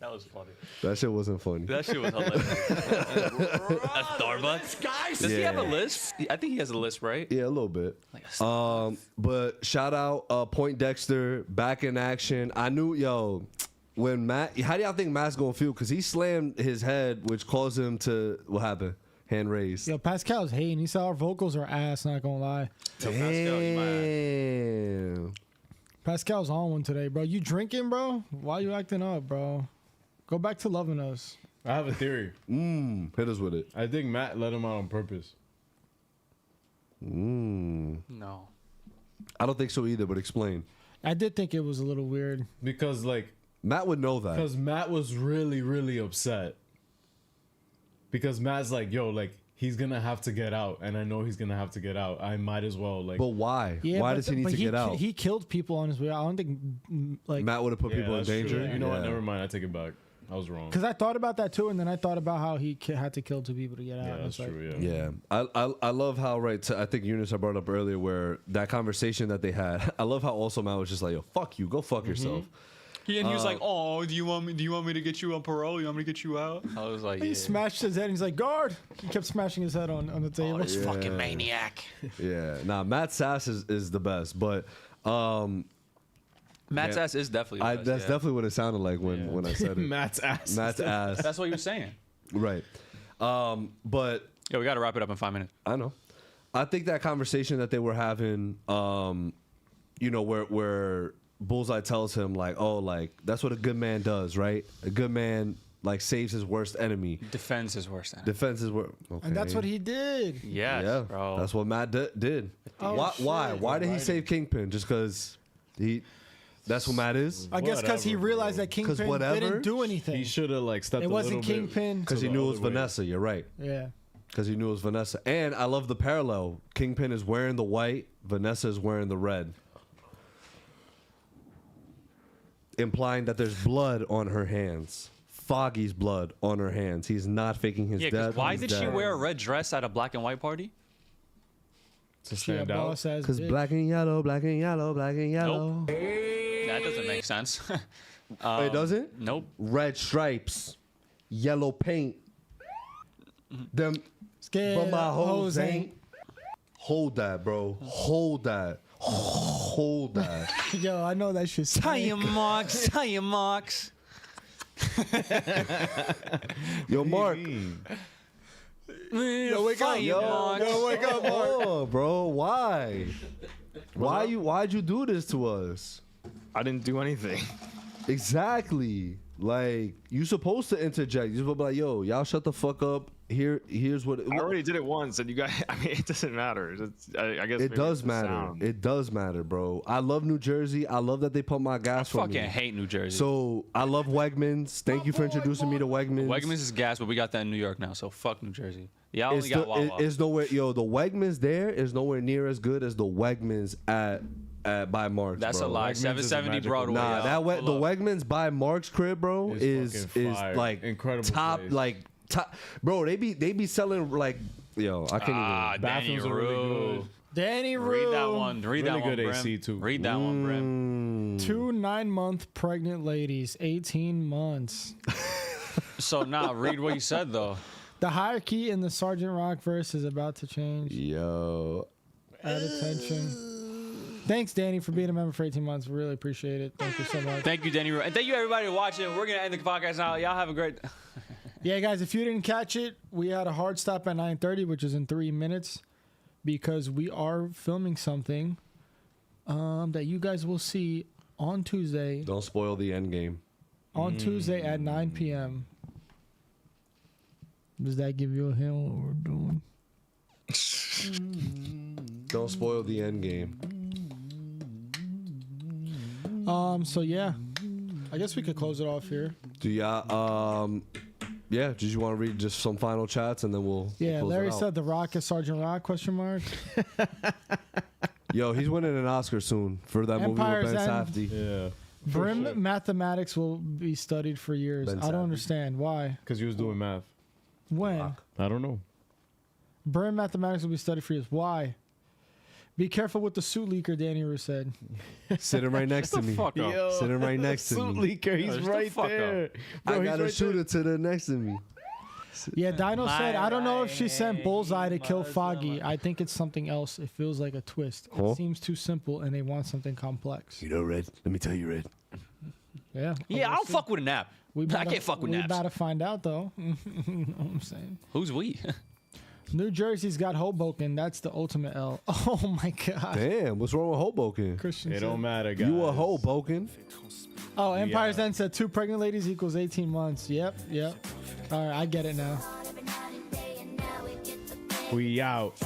That was funny. That shit wasn't funny. That shit was hilarious. A Starbucks? Guys, does he have a list? I think he has a list, right? Yeah, a little bit. Like a Starbucks. But shout out Point Dexter back in action. I knew, yo, when Matt, how do y'all think Matt's gonna feel? Because he slammed his head, which caused him to, what happened? Hand raised. Yo, Pascal's hating. He said our vocals are ass, not gonna lie. Damn. Pascal's on one today, bro. You drinking, bro? Why you acting up, bro? Go back to loving us. I have a theory. Hit us with it. I think Matt let him out on purpose. No. I don't think so either, but explain. I did think it was a little weird. Because, like, Matt would know that. because Matt was really, really upset. Because Matt's like, yo, like, he's going to have to get out. And I know he's going to have to get out. I might as well, like. But why? Yeah, Why but does he need to get out? He killed people on his way. I don't think like Matt would have put yeah, people in that's danger. true. You know what? Yeah. Never mind. I take it back. I was wrong. because I thought about that too, and then I thought about how he had to kill 2 people to get out. Yeah, and that's it's like, true. Yeah. Yeah, I love how I think Eunice had brought up earlier where that conversation that they had. I love how also Matt was just like, yo, fuck you, go fuck yourself. He was like, "Oh, do you want me to get you on parole? You want me to get you out?" I was like, He "Yeah." smashed his head. And he's like, guard. He kept smashing his head on the table. This fucking maniac. Yeah, nah, Matt's sass is the best, but Matt's ass is definitely. The best, that's yeah. definitely what it sounded like when I said it. Matt's ass. Matt's ass, That's what you were saying. right? But Yeah, we got to wrap it up in 5 minutes. I know. I think that conversation that they were having, you know, where Bullseye tells him like, oh, like that's what a good man does, right? A good man like saves his worst enemy. Defends his worst enemy. Defense is what. Okay. And that's what he did. Yes, Yeah, bro. that's what Matt did. Oh, Why? shit. Why did he save Kingpin? Just because he? That's what Matt is. I guess because he Whatever, realized bro. that Kingpin whatever. didn't do anything. He should have, like, stepped It a wasn't little bit Kingpin. to Because he the knew it other was way. Vanessa. You're right. Yeah. Because he knew it was Vanessa. And I love the parallel. Kingpin is wearing the white. Vanessa is wearing the red. Implying that there's blood on her hands. Foggy's blood on her hands. He's not faking his Yeah, 'cause death. why He's did she dead. wear a red dress at a black and white party? To She a stand out. boss ass Because bitch. black and yellow, black and yellow, black and yellow. That doesn't make sense. It doesn't? Nope. Red stripes, yellow paint. Them, Scared but my hoes hoes ain't. Hold that, bro. Hold that. Hold that. Yo, I know that shit. Marks. Tell you, Marks. Yo, Mark. Yo, wake up. Yo, wake up, Mark. Oh, bro. Why? Why'd you do this to us? I didn't do anything. Exactly. Like, you supposed to interject. You're supposed to be like, yo, y'all shut the fuck up. Here's what. I already did it once, and you guys. I mean, it doesn't matter. I guess It maybe does it's the matter. sound. It does matter, bro. I love New Jersey. I love that they pump my gas for me. Fucking hate New Jersey. So I love Wegmans. Thank you for introducing me to Wegmans. Wegmans is gas, but we got that in New York now, so fuck New Jersey. Yeah, I only It's, got Wawa. it's nowhere. Yo, the Wegmans there is nowhere near as good as the Wegmans at by Mark's. That's bro. a lie. Wegmans is 770 magical. Broadway. Nah, yo. that Pull the up. Wegmans by Mark's crib, bro, Is is fucking fire. like Incredible top, place. like top, bro. They be selling like, yo, I can't Ah, even. Danny Bathrooms are really Rue. good. Danny Rue. Read that one. Read that Really one, good Brim. AC too. Read that one, Brim. 2 9-month pregnant ladies, 18 months. So now, read what you said though. The hierarchy in the Sergeant Rock verse is about to change. Yo, Add attention. Thanks, Danny, for being a member for 18 months. Really appreciate it. Thank you so much. Thank you, Danny Rue. And thank you everybody watching. We're gonna end the podcast now. Y'all have a great. Yeah, guys, if you didn't catch it, we had a hard stop at 9:30, which is in 3 minutes, because we are filming something that you guys will see on Tuesday. don't spoil the end game. On Tuesday at 9 p.m. Does that give you a hint what we're doing? Don't spoil the end game. So yeah, I guess we could close it off here. Do y'all yeah, did you want to read just some final chats and then we'll Yeah, close it Larry out? said The Rock is Sergeant Rock, question mark. Yo, he's winning an Oscar soon for that Empire's movie with Ben End. Safdie. Yeah. Brim mathematics will be studied for years. Ben I don't Savage. understand. Why? Because he was doing math. When? I don't know. Brim mathematics will be studied for years. Why? Be careful with the suit leaker, Danny Rue said. Sitting right next to me. Fuck up. Sitting right next to Suit me. leaker, he's Shut the right fuck there. up. Bro, I he's got a right shooter to the next to me. Yeah, Dino said, I don't know if she sent Bullseye to kill Foggy. I think it's something else. It feels like a twist. Huh? It seems too simple and they want something complex. You know, Red. Let me tell you, Red. Yeah. Yeah, I don't fuck with a nap. We I can't fuck with We naps. about to find out, though. You know what I'm saying? Who's we? New Jersey's got Hoboken. That's the ultimate L. Oh, my God. Damn, what's wrong with Hoboken? Christian It said. don't matter, guys. You a Hoboken? Oh, Empire's End said 2 pregnant ladies equals 18 months. Yep. All right, I get it now. We out.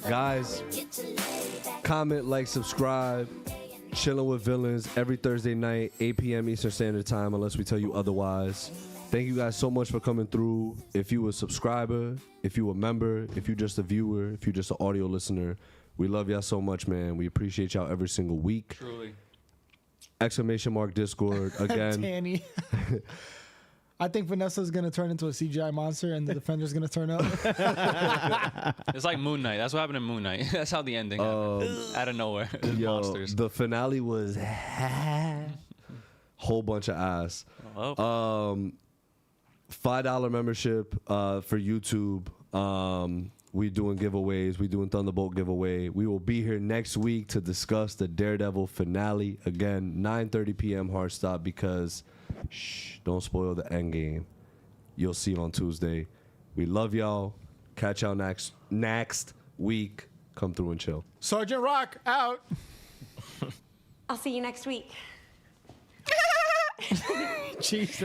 Guys, comment, like, subscribe. Chilling with Villains every Thursday night, 8 p.m. Eastern Standard Time, unless we tell you otherwise. Thank you guys so much for coming through. If you a subscriber, if you a member, if you just a viewer, if you just an audio listener, we love y'all so much, man. We appreciate y'all every single week. Truly. ! Discord again. Danny. I think Vanessa's going to turn into a CGI monster and the Defender's going to turn up. It's like Moon Knight. That's what happened in Moon Knight. That's how the ending happened. Out of nowhere. Monsters. The finale was whole bunch of ass. Oh. $5 membership for YouTube. We doing giveaways. We doing Thunderbolt giveaway. We will be here next week to discuss the Daredevil finale. Again, 9:30 p.m. hard stop because don't spoil the end game. You'll see on Tuesday. We love y'all. Catch y'all next week. Come through and chill. Sergeant Rock, out. I'll see you next week. Jesus.